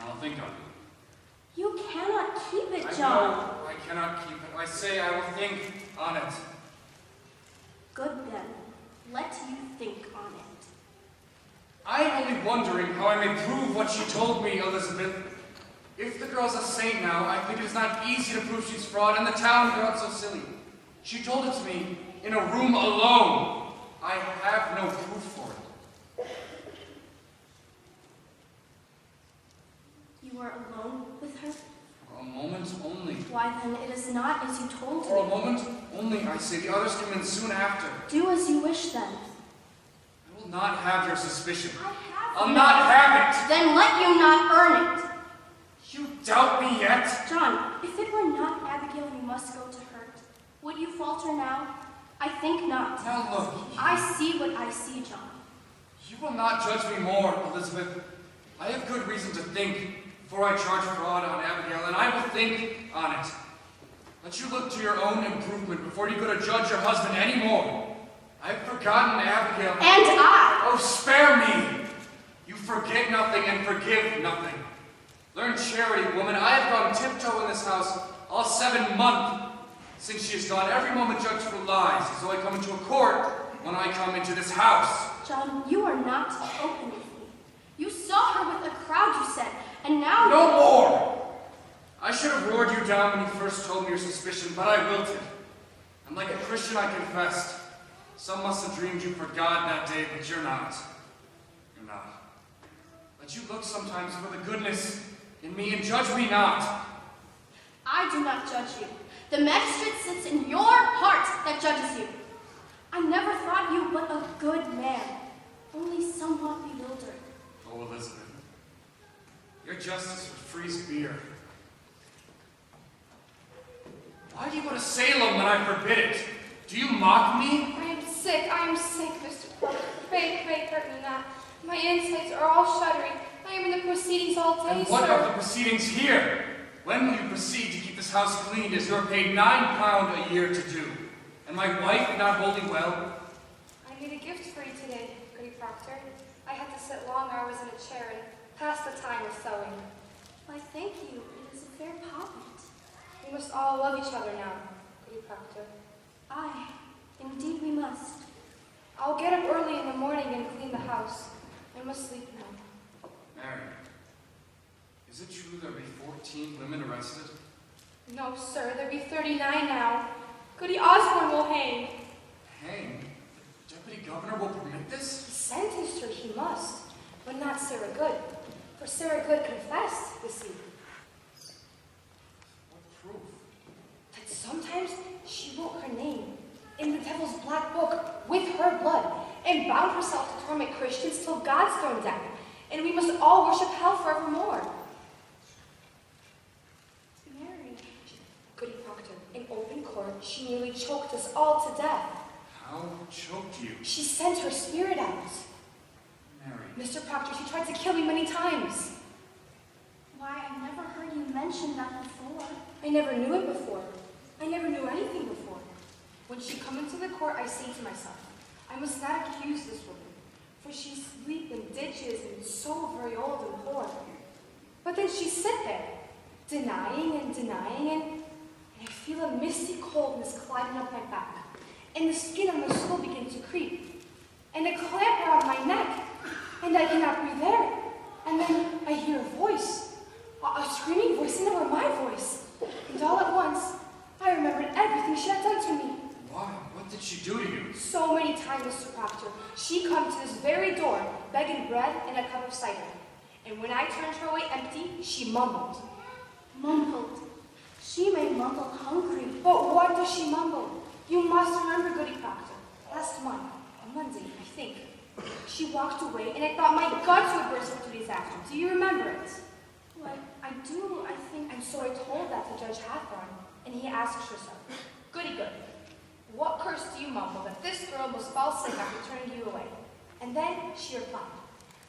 I'll think on it. You cannot keep it, I John. know I cannot keep it. I say I will think on it. Good then. Let you think on it. I am only wondering how I may prove what she told me, Elizabeth. If the girl's a saint now, I think it is not easy to prove she's fraud, and the town got so silly. She told it to me in a room alone. I have no proof for it. You were alone with her? For a moment only. Why then, it is not as you told For a me. moment only, I say. The others come in soon after. Do as you wish then. not have your suspicion. I have I'll none. not have it. Then let you not earn it. You doubt me yet? John, if it were not Abigail you must go to hurt, would you falter now? I think not. Now look. I see what I see, John. You will not judge me more, Elizabeth. I have good reason to think before I charge fraud on Abigail, and I will think on it. Let you look to your own improvement before you go to judge your husband any more. I've forgotten Abigail. And I! Oh, spare me! You forget nothing and forgive nothing. Learn charity, woman. I have gone tiptoe in this house all 7 months since she is gone. Every moment judged for lies, as though I come into a court when I come into this house. John, you are not open with me. You saw her with a crowd, you said, and now No more! I should have roared you down when you first told me your suspicion, but I wilted. And like a Christian, I confessed. Some must have dreamed you forgot that day, but you're not. You're not. Let you look sometimes for the goodness in me and judge me not. I do not judge you. The magistrate sits in your heart that judges you. I never thought you but a good man, only somewhat bewildered. Oh, Elizabeth, your justice would freeze beer. Why do you go to Salem when I forbid it? Do you mock me? I am sick, Mr. Clark. Pray, hurt me not. My insides are all shuddering. I am in the proceedings all day, And what sir. of the proceedings here? When will you proceed to keep this house cleaned as you are paid £9 a year to do? And my wife not holding well? I made a gift for you today, Goody Proctor. I had to sit long hours in a chair and pass the time with sewing. Why, thank you. It is a fair payment. We must all love each other now, Goody Proctor. Aye, indeed we must. I'll get up early in the morning and clean the house. I must sleep now. Mary, is it true there be 14 women arrested? No, sir, there be 39 now. Goody Osborne will hang. Hang? The deputy governor will permit this? He sentenced her, he must, but not Sarah Good. For Sarah Good confessed, you see, What proof? that sometimes she wrote her name in the devil's black book with her blood and bound herself to torment Christians till God's thrown down, and we must all worship hell forevermore. Mary, Goody Proctor, in open court, she nearly choked us all to death. How choked you? She sent her spirit out. Mary. Mr. Proctor, she tried to kill me many times. why, I never heard you mention that before. I never knew it before. I never knew anything before. When she come into the court, I say to myself, I must not accuse this woman, for she sleep in ditches and so very old and poor. But then she sit there, denying and I feel a misty coldness climbing up my back, and the skin on my skull begins to creep, and a clamp around my neck, and I cannot breathe air. And then I hear a voice, a screaming voice, and never my voice. And all at once, I remembered everything she had done to me. Why? What did she do to you? So many times, Mr. Proctor, she come to this very door, begging bread and a cup of cider. And when I turned her away empty, she mumbled. Mumbled. She may mumble hungry. But what does she mumble? You must remember, Goody Proctor. Last month, on Monday, I think, she walked away, and I thought my guts would burst out 2 days after. Do you remember it? Why, I do, I think. And so I told that to Judge Hathorne, and he asked her so. Goody good. What curse do you mumble that this girl must fall sick after turning you away? And then she replied,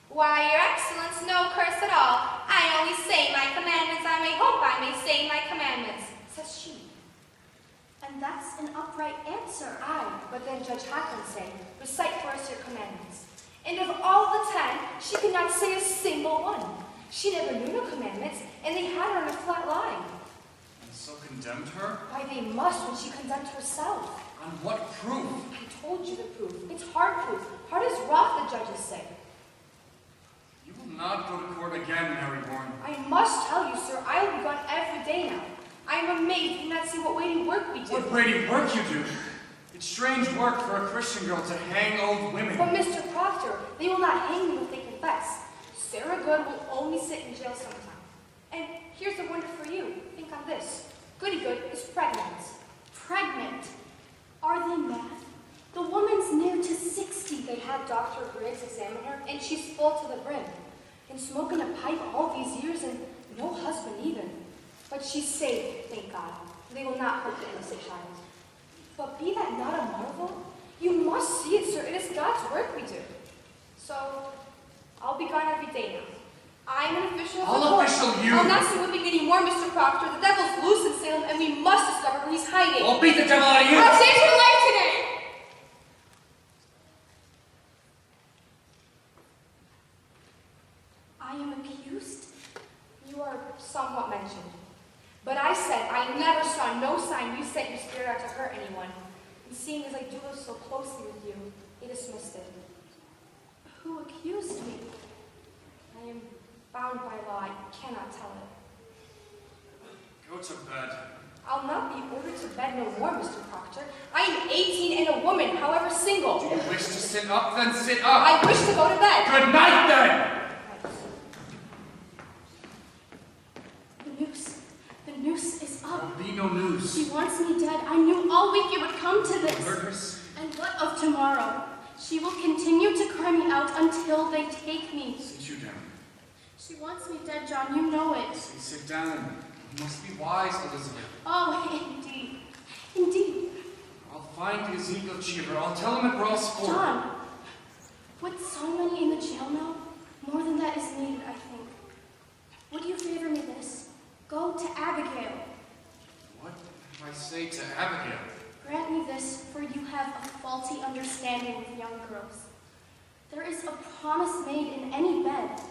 Why, Your Excellence, no curse at all. I only say my commandments. I may hope I may say my commandments, says she. And that's an upright answer. Aye, but then Judge Hathorne said, Recite for us your commandments. And of all the 10, she could not say a single one. She never knew no commandments, and they had her on a flat line. And so condemned her? Why, they must when she condemned herself. On what proof? I told you the proof. It's hard proof. Hard as rock, the judges say. You will not go to court again, Mary Warren. I must tell you, sir, I will be gone every day now. I am amazed you not see what weighty work we do. What weighty work you do? It's strange work for a Christian girl to hang old women. But Mr. Proctor, they will not hang me if they confess. Sarah Good will only sit in jail sometime. And here's a wonder for you. Think on this. Goody Good is pregnant. Pregnant. Are they mad? The woman's near to 60. They had Dr. Griggs examine her, and she's full to the brim. And smoking a pipe all these years, and no husband even. But she's safe, thank God. They will not hurt the innocent child. But be that not a marvel? You must see it, sir. It is God's work we do. So, I'll be gone every day now. I'm an official of the I'll court. official you. I'll not see whipping anymore, Mr. Proctor. The devil's loose in Salem, and we must discover where he's hiding. I'll beat the devil out of you. I'll save your life today! I am accused? You are somewhat mentioned. But I said I never saw no sign you sent your spirit out to hurt anyone. And seeing as I do live so closely with you, they dismissed it. Who accused me? I am bound by law. I cannot tell it. Go to bed. I'll not be ordered to bed no more, Mr. Proctor. I am 18 and a woman, however single. Do you wish to sit up? Then sit up. I wish to go to bed. Good night, then. The noose is up. There'll be no news. She wants me dead. I knew all week it would come to this. Murderous. And what of tomorrow? She will continue to cry me out until they take me. Sit you down. She wants me dead, John. You know it. Sit down. You must be wise, Elizabeth. Oh, indeed. Indeed. I'll find Ezekiel Cheever. I'll tell him at Ross Ford. John, with so many in the jail now, more than that is needed, I think. Would you favor me this? Go to Abigail. What if I say to Abigail? Grant me this, for you have a faulty understanding with young girls. There is a promise made in any bed.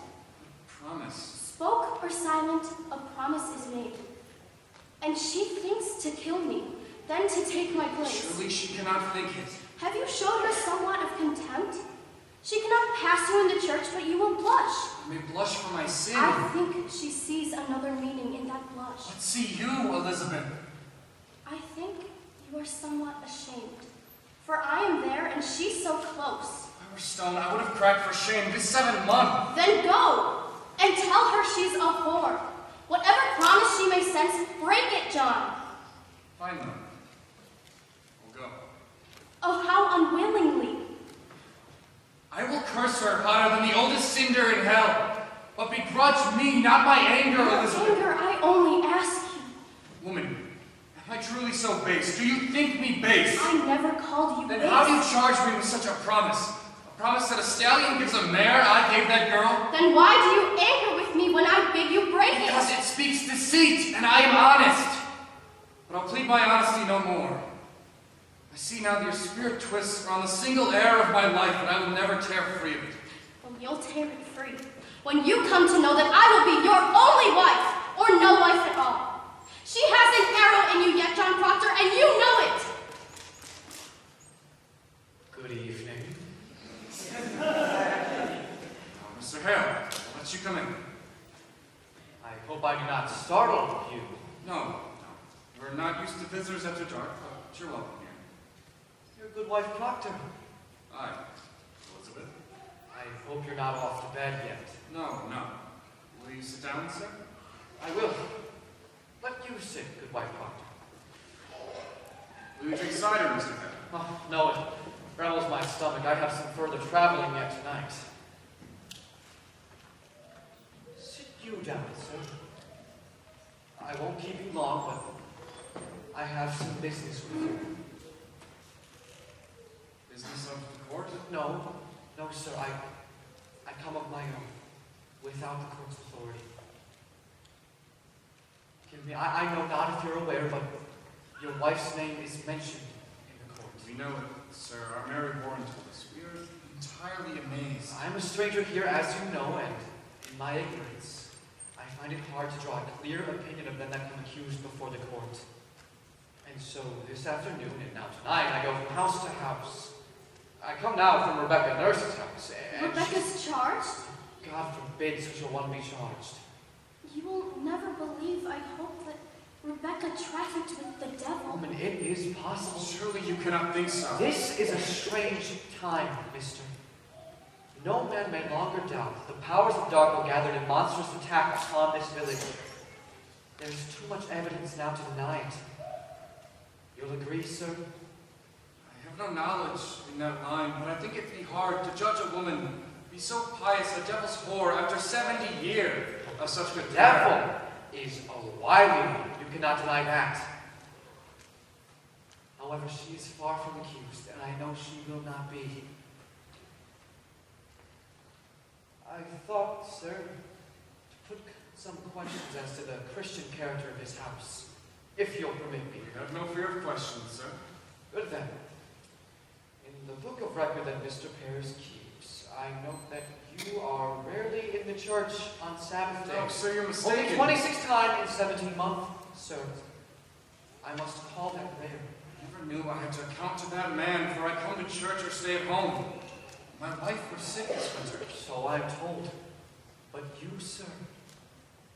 Promise. Spoke or silent, a promise is made. And she thinks to kill me, then to take my place. Surely she cannot think it. Have you showed her somewhat of contempt? She cannot pass you in the church, but you will blush. I may blush for my sin. I think she sees another meaning in that blush. But see you, Elizabeth. I think you are somewhat ashamed. For I am there, and she's so close. If I were stone, I would have cried for shame this 7 months. Then go, and tell her she's a whore. Whatever promise she may sense, break it, John. Fine, then. We'll go. Oh, how unwillingly. I will curse her hotter than the oldest cinder in hell. But begrudge me, not my anger, Elizabeth. Anger, I only ask you. Woman, am I truly so base? Do you think me base? I never called you Then base. how do you charge me with such a promise? A promise that a stallion gives a mare I gave that girl? Then why do you anger with me when I bid you break it? Because it speaks deceit, and I am honest. But I'll plead my honesty no more. I see now that your spirit twists around the single heir of my life, and I will never tear free of it. Well, you'll tear it free when you come to know that I will be your only wife, or no wife at all. She has an arrow in you yet, John Proctor, and you know it. Good evening. Mr. Hale, I'll let you come in. I hope I do not startle you. No. We're not used to visitors after dark, but you're welcome here. Your good wife, Proctor. Aye. Elizabeth? I hope you're not off to bed yet. No. Will you sit down, sir? I will. Let you sit, good wife, Proctor. Will you drink cider, Mr. Hale? Oh, no, it ravels my stomach. I have some further traveling yet tonight. Sit you down, sir. I won't keep you long, but I have some business with you. Business of the court? No, sir. I come of my own, without the court's authority. Give me, I know not if you're aware, but your wife's name is mentioned in the court. We know it, sir. Our Mary Warren told us. We are entirely amazed. I am a stranger here, as you know, and in my ignorance, I find it hard to draw a clear opinion of them that come accused before the court. And so this afternoon, and now tonight, I go from house to house. I come now from Rebecca Nurse's house, and Rebecca's charged? God forbid such a one be charged. You will never believe, I hope, that Rebecca trafficked with the devil. Woman, it is possible. Surely you cannot think so. This is a strange time, mister. No man may longer doubt that the powers of dark will gather in monstrous attack upon this village. There is too much evidence now to deny it. You'll agree, sir? I I have no knowledge in that line, but I think it'd be hard to judge a woman be so pious, a devil's whore, after 70 years of such good Devil is a wily one. You cannot deny that. However, she is far from accused, and I know she will not be. I thought, sir, to put some questions as to the Christian character of his house, if you'll permit me. You have no fear of questions, sir. Good then. In the book of record that Mr. Paris keeps, I note that you are rarely in the church on Sabbath day. No, sir, you're mistaken. Only 26 times in 17 months, sir. I must call that rare. I never knew I had to account to that man before I come to church or stay at home. My wife was sick this winter. So I'm told. But you, sir,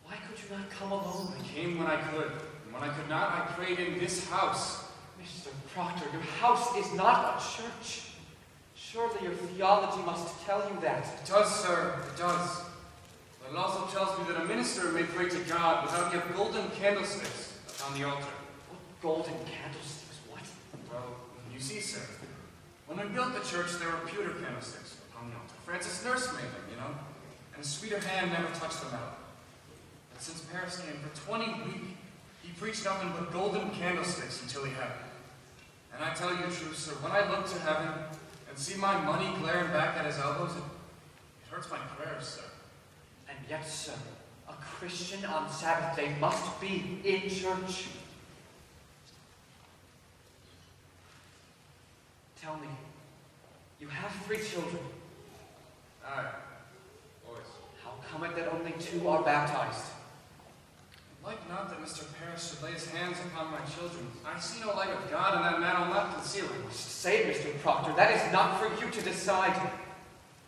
why could you not come alone? I came when I could, and when I could not, I prayed in this house. Mr. Proctor, your house is not a church. Surely your theology must tell you that. It does, sir, it does. But it also tells me that a minister may pray to God without he have golden candlesticks upon the altar. What golden candlesticks? What? Well, you see, sir, when we built the church, there were pewter candlesticks upon the altar. Francis Nurse made them, you know, and a sweeter hand never touched the metal. But since Paris came, for 20 weeks, he preached nothing but golden candlesticks until he had it. And I tell you the truth, sir, when I look to heaven and see my money glaring back at his elbows, it hurts my prayers, sir. And yet, sir, a Christian on Sabbath day must be in church. Tell me, you have 3 children. Aye, boys. How come it that only 2 are baptized? Like not that Mr. Paris should lay his hands upon my children. I see no light of God in that man. I'll not conceal it. Say, Mr. Proctor, that is not for you to decide.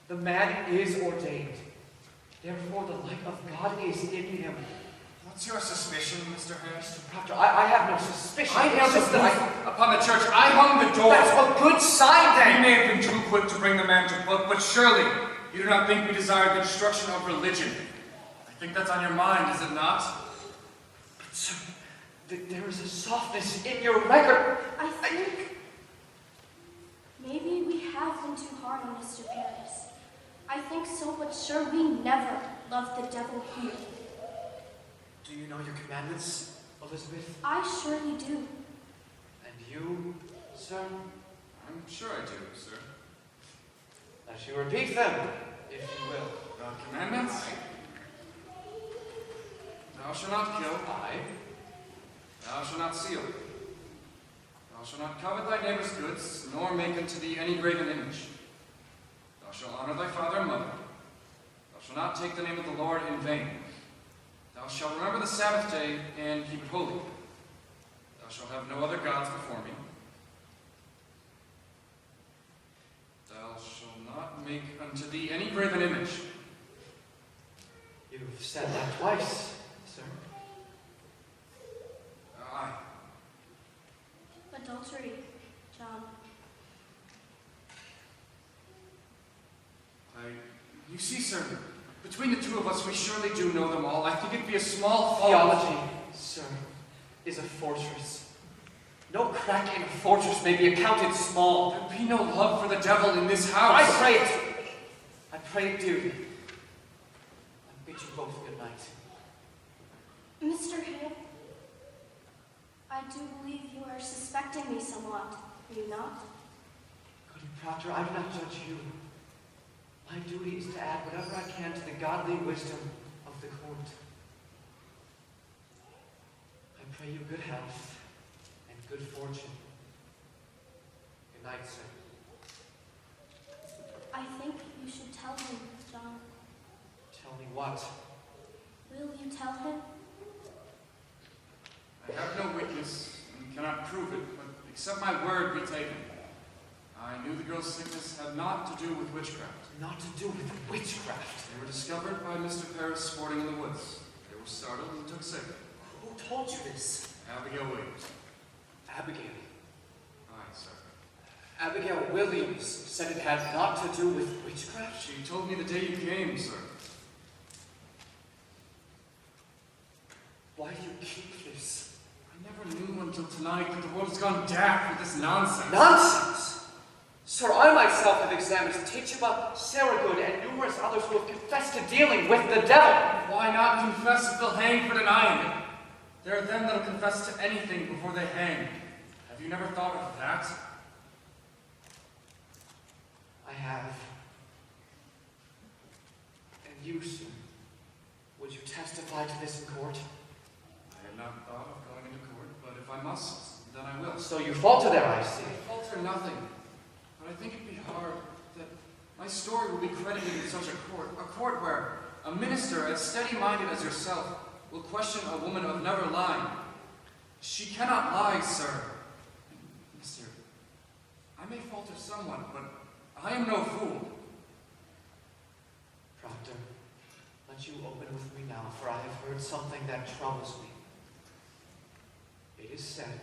The man is ordained. Therefore, the light of God is in him. What's your suspicion, Mr. Harris? Mr. Proctor, I have no suspicion. I It's held just the that booth upon the church. I hung the door. That's a good sign, We then. may have been too quick to bring the man to book, but surely you do not think we desire the destruction of religion. I think that's on your mind, is it not? But, sir, there is a softness in your record. I think maybe we have been too hard on Mr. Paris. I think so, but sure, we never loved the devil here. Do you know your commandments, Elizabeth? I surely do. And you, sir? I'm sure I do, sir. As you repeat them, if you will. Commandments? Thou shalt not kill. Aye. Thou shalt not steal. Thou shalt not covet thy neighbor's goods, nor make unto thee any graven image. Thou shalt honor thy father and mother. Thou shalt not take the name of the Lord in vain. Thou shalt remember the Sabbath day and keep it holy. Thou shalt have no other gods before me. Thou shalt not make unto thee any graven image. You've said that twice, sir. Aye. Adultery, John. You see, sir, between the 2 of us, we surely do know them all. I think it'd be a small fault. Theology, sir, is a fortress. No crack in a fortress may be accounted small. There'd be no love for the devil in this house. I pray it. I pray it do. I bid you both good night. Mr. Hale, I do believe you are suspecting me somewhat, are you not? Good Proctor, I do not judge you. My duty is to add whatever I can to the godly wisdom of the court. I pray you good health and good fortune. Good night, sir. I think you should tell him, John. Tell me what? Will you tell him? I have no witness and cannot prove it, but accept my word be taken. I knew the girl's sickness had not to do with witchcraft. Not to do with witchcraft. They were discovered by Mr. Paris sporting in the woods. They were startled and took sick. Who told you this? Abigail Williams. Abigail. Aye, sir. Abigail Williams said it had not to do with witchcraft? She told me the day you came, sir. Why do you keep this? I never knew until tonight that the world has gone daft with this nonsense. Nonsense! Sir, I myself have examined Tituba, Saragud, and numerous others who have confessed to dealing with the devil. Why not confess if they'll hang for denying it? There are them that'll confess to anything before they hang. Have you never thought of that? I have. And you, sir, would you testify to this in court? I have not thought of going into court, but if I must, then I will. So you falter there, I see. I falter nothing. But I think it'd be hard that my story will be credited in such a court where a minister as steady-minded as yourself will question a woman of never lying. She cannot lie, sir. Mister, I may falter somewhat, but I am no fool. Proctor, let you open with me now, for I have heard something that troubles me. It is said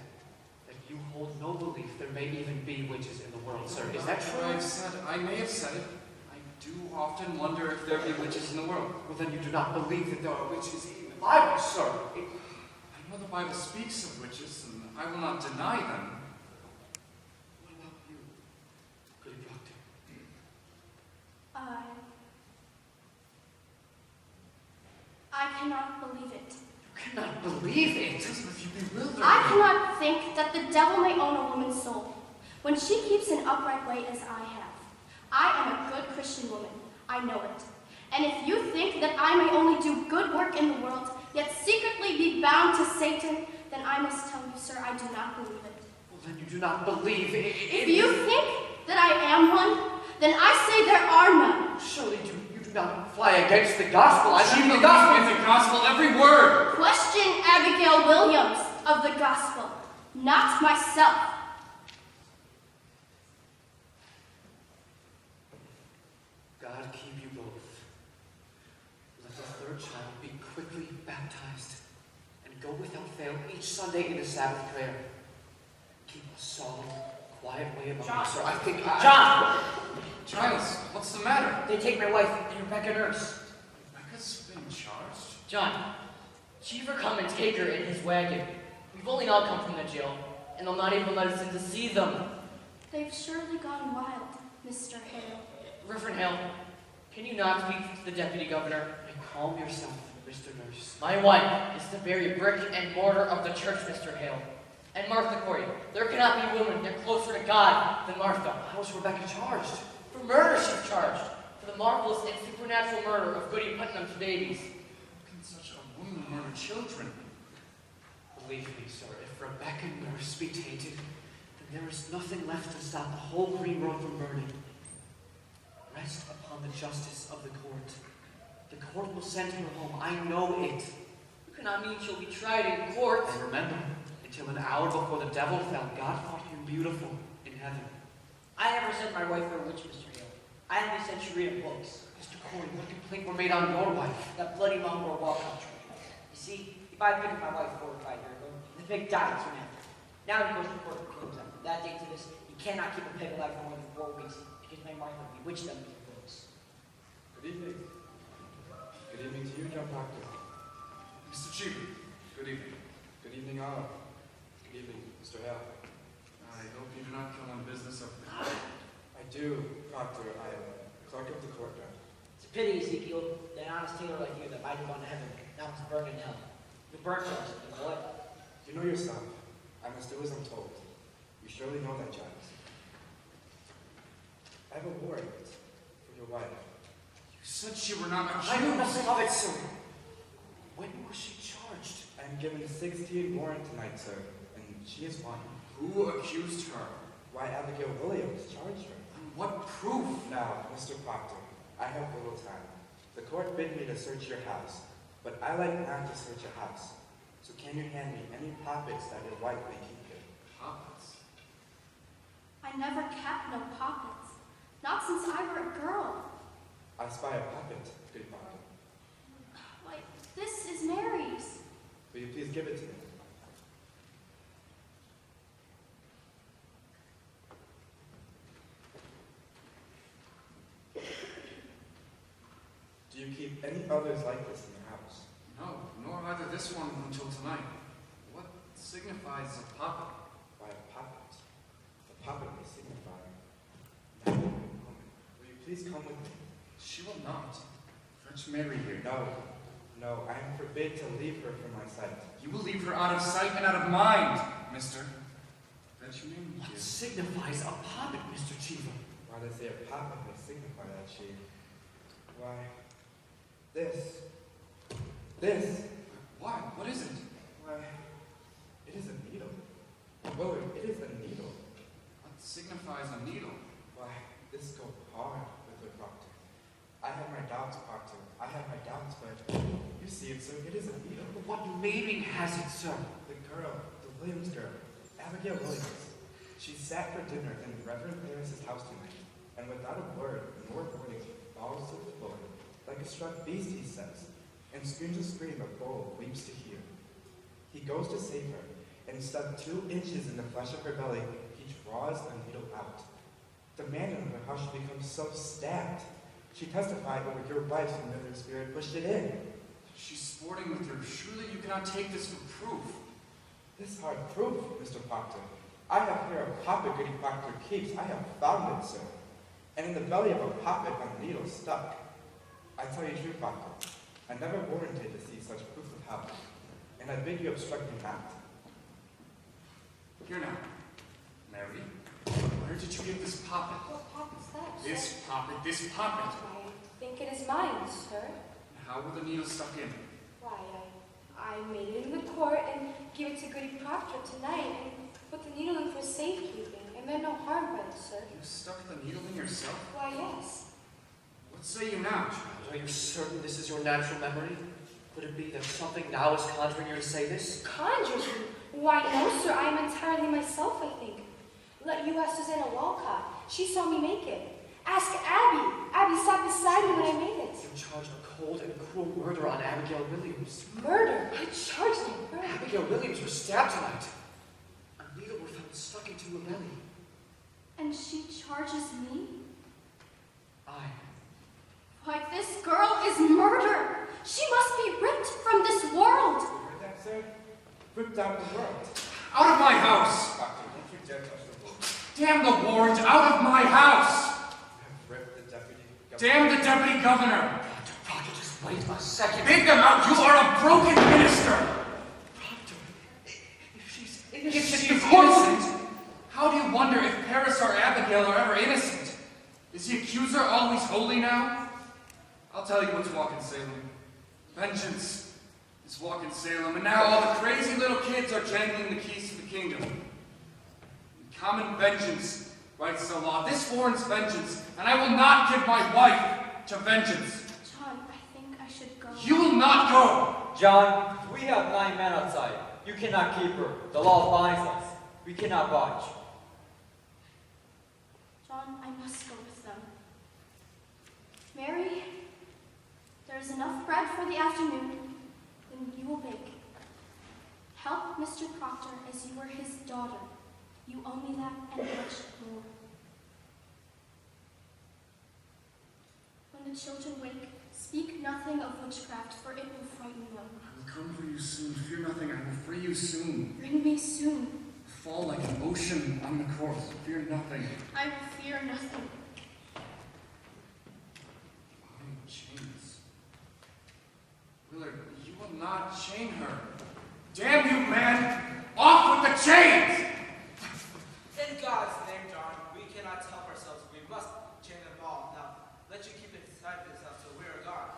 that you hold no belief there may even be witches in the world, sir. Is that true? I may have said it. I do often wonder if there be witches in the world. Well, then you do not believe that there are witches in the Bible, sir. I know the Bible speaks of witches, and I will not deny them. What about you, good Proctor? I cannot believe it. You cannot believe it? Elizabeth, you bewilder me. I cannot think that the devil may own a woman's soul when she keeps an upright way as I have. I am a good Christian woman. I know it. And if you think that I may only do good work in the world, yet secretly be bound to Satan, then I must tell you, sir, I do not believe it. Well, then you do not believe it. If you think that I am one, then I say there are none. Surely you do not fly against the gospel. I She mean the believes gospel. in the gospel, every word. Question Abigail Williams of the gospel, not myself. God keep you both. Let the third child be quickly baptized and go without fail each Sunday in the Sabbath prayer. Keep a solemn, quiet way about John. it, sir. I think John! Giles, what's the matter? They take my wife, the Rebecca nurse. Rebecca's been charged. John, Cheever come and take her in his wagon. We've only now come from the jail, and they'll not even let us in to see them. They've surely gone wild, Mr. Hale. Reverend Hale, can you not speak to the deputy governor? And calm yourself, Mr. Nurse. My wife is the very brick and mortar of the church, Mr. Hale. And Martha Corey, there cannot be woman get closer to God than Martha. How is Rebecca charged? For murder she's charged, for the marvelous and supernatural murder of Goody Putnam's babies. How can such a woman murder children? Believe me, sir, if Rebecca Nurse be tainted, then there is nothing left to stop the whole green road from burning. Rest upon the justice of the court. The court will send her home. I know it. You cannot mean she'll be tried in court. And remember, until an hour before the devil fell, God thought him beautiful in heaven. I never sent my wife for a witch, Mr. Hale. I only sent you reading books. Mr. Corey, what complaint were made on your wife? That bloody mongrel wall country. You see, if I picked my wife 4 or 5 years ago, the pig died soon after. Now he goes to court for claims after that date to this. You cannot keep a pig alive for more than 4 weeks because my Martha bewitched them with the books. Good evening. Good evening to you, John Proctor. Mr. Cheever, good evening. Good evening, all. Good evening, Mr. Hale. I hope you do not kill on business of the court. I do, Proctor. I am clerk of the court now. It's a pity, Ezekiel, that an honest tailor like you that might have gone to heaven, now it's burned in hell. You burnt for us, boy. You know yourself. I must do as I'm told. You surely know that, Giles. I have a warrant for your wife. You said she were not I know nothing of it, sir. When was she charged? I am given 16 warrant tonight, sir, and she is one. Who accused her? Why, Abigail Williams charged her. And what proof? Now, Mr. Proctor, I have little time. The court bid me to search your house, but I like not to search a house. So can you hand me any poppets that your wife may keep here? Poppets? I never kept no poppets, not since I were a girl. I spy a poppet, good Proctor. Why, this is Mary's. Will you please give it to me? Do you keep any others like this in the house? No, nor either this one until tonight. What signifies a poppet? Why, a poppet. The poppet may signify please come with me? She will not. Fetch Mary here. No, no, I am forbid to leave her from my sight. You will leave her out of sight and out of mind, mister. Fetch Mary What here. signifies a poppet, Mr. Cheever? Why does say a papa may signify that she? Why, this. Why? What is it? Why, it is a needle. Willard, it is a needle. What signifies a needle? Why, this go hard with the proctor. I have my doubts, proctor. I have my doubts, but you see it, sir. It is a needle. What meaning has it, sir? The girl, the Williams girl, Abigail Williams. She sat for dinner in Reverend Harris's house tonight, and without a word nor warning, falls to the floor, like a struck beast, he says, and screams a scream a bull weeps to hear. He goes to save her, and stuck 2 inches in the flesh of her belly, he draws a needle out. The man in her house becomes so stabbed. She testified over your wife's familiar spirit pushed it in. She's sporting with her. Surely you cannot take this for proof. This hard proof, Mr. Proctor. I have here a poppet Goody Proctor keeps. I have found it, sir. And in the belly of a poppet a needle stuck. I tell you true, Proctor. I never warranted to see such proof of help. And I bid you obstruct me not. Here now, Mary. Where did you get this poppet? What poppet's that, sir? This poppet, this poppet. I think it is mine, sir. How were the needles stuck in? Why, I made it in the court and gave it to Goody Proctor tonight and put the needle in for safekeeping, and meant no harm by it, sir. You stuck the needle in yourself? Why, yes. What say you now? Are you certain this is your natural memory? Could it be that something now is conjuring you to say this? Conjures me? Why, no, sir. I am entirely myself, I think. Let you ask Susanna Walcott. She saw me make it. Ask Abby. Abby sat beside me when I made it. You charge a cold and cruel murder on Abigail Williams. Murder? I charged no murder. Abigail Williams was stabbed tonight. A needle was found stuck into her belly. And she charges me? Aye. Why, this girl is murder. She must be ripped from this world. You heard that, sir? Ripped out of the world. Out of my house! Proctor, don't you dare touch the book. Damn the warrant! Out of my house! You have ripped the deputy governor. Damn the deputy governor! Proctor, just wait a second. Bid them out! You are a broken minister! Proctor, if she's If innocent, she is of course- innocent, how do you wonder if Paris or Abigail are ever innocent? Is the accuser always holy now? I'll tell you what's walking Salem. Vengeance is walking Salem, and now all the crazy little kids are jangling the keys to the kingdom. Common vengeance, writes the law. This warrants vengeance, and I will not give my wife to vengeance. John, I think I should go. You will not go! John, we have 9 men outside. You cannot keep her. The law binds us. We cannot budge. John, I must go with them. Mary, there is enough bread for the afternoon, then you will bake. Help Mr. Proctor as you were his daughter. You owe me that and much more. When the children wake, speak nothing of witchcraft, for it will frighten them. I will come for you soon. Fear nothing. I will free you soon. Bring me soon. Fall like an ocean on the course. Fear nothing. I will fear nothing. Behind chains. Willard, you will not chain her. Damn you, man! Off with the chains! In God's name, John, we cannot help ourselves. We must chain them all. Now, let you keep it inside this house till we are gone.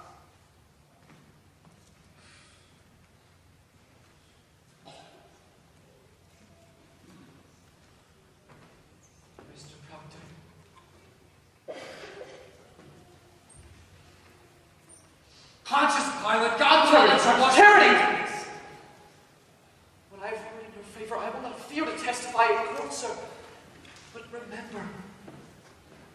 Mr. Proctor. Pontius Pilate, God tell you to watch Tyranny! What I have heard in your favor, I will not fear to testify in court, sir. But remember,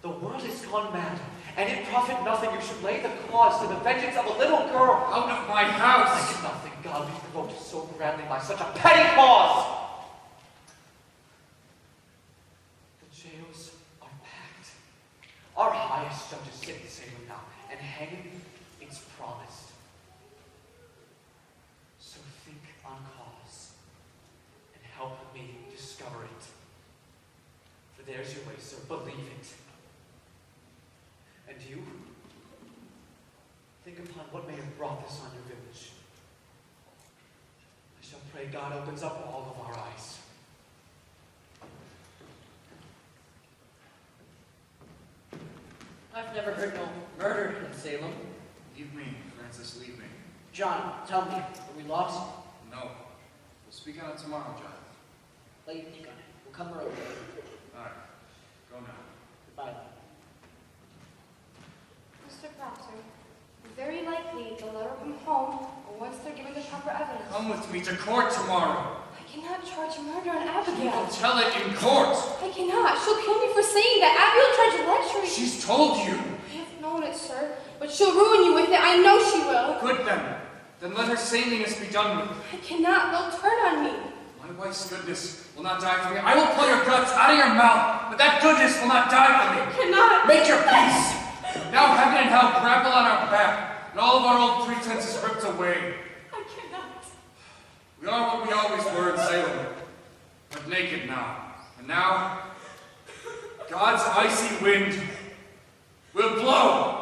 the world is gone mad, and it profit nothing you should lay the cause to the vengeance of a little girl. Out of my I house! cannot think God be provoked so grandly by such a petty cause. The jails are packed. Our highest judges sit in Salem now, and hanging is promised. So think on cause, and help me discover it. For there's your way, sir, believe it. And you? Think upon what may have brought this on your village. I shall pray God opens up all of our eyes. I've never heard no murder in Salem. Leave me, Francis, leave me. John, tell me, are we lost? No. We'll speak on it tomorrow, John. Let you think on it. We'll come early. All right. Go now. Goodbye. Mr. Proctor, very likely the letter will come home once they're given the proper evidence. Come with me to court tomorrow. I cannot charge murder on You Abigail. will tell it in court. I cannot. She'll kill me for saying that. Abigail tried to lecture me. She's told you. I have known it, sir. But she'll ruin you with it. I know she will. Good then. Then let her saintliness be done with. I cannot. They'll turn on me. My wife's goodness will not die for me. I will pull your guts out of your mouth, but that goodness will not die for me. I cannot. Make your peace. Now heaven and hell grapple on our back, and all of our old pretenses ripped away. I cannot. We are what we always were in Salem, but naked now. And now, God's icy wind will blow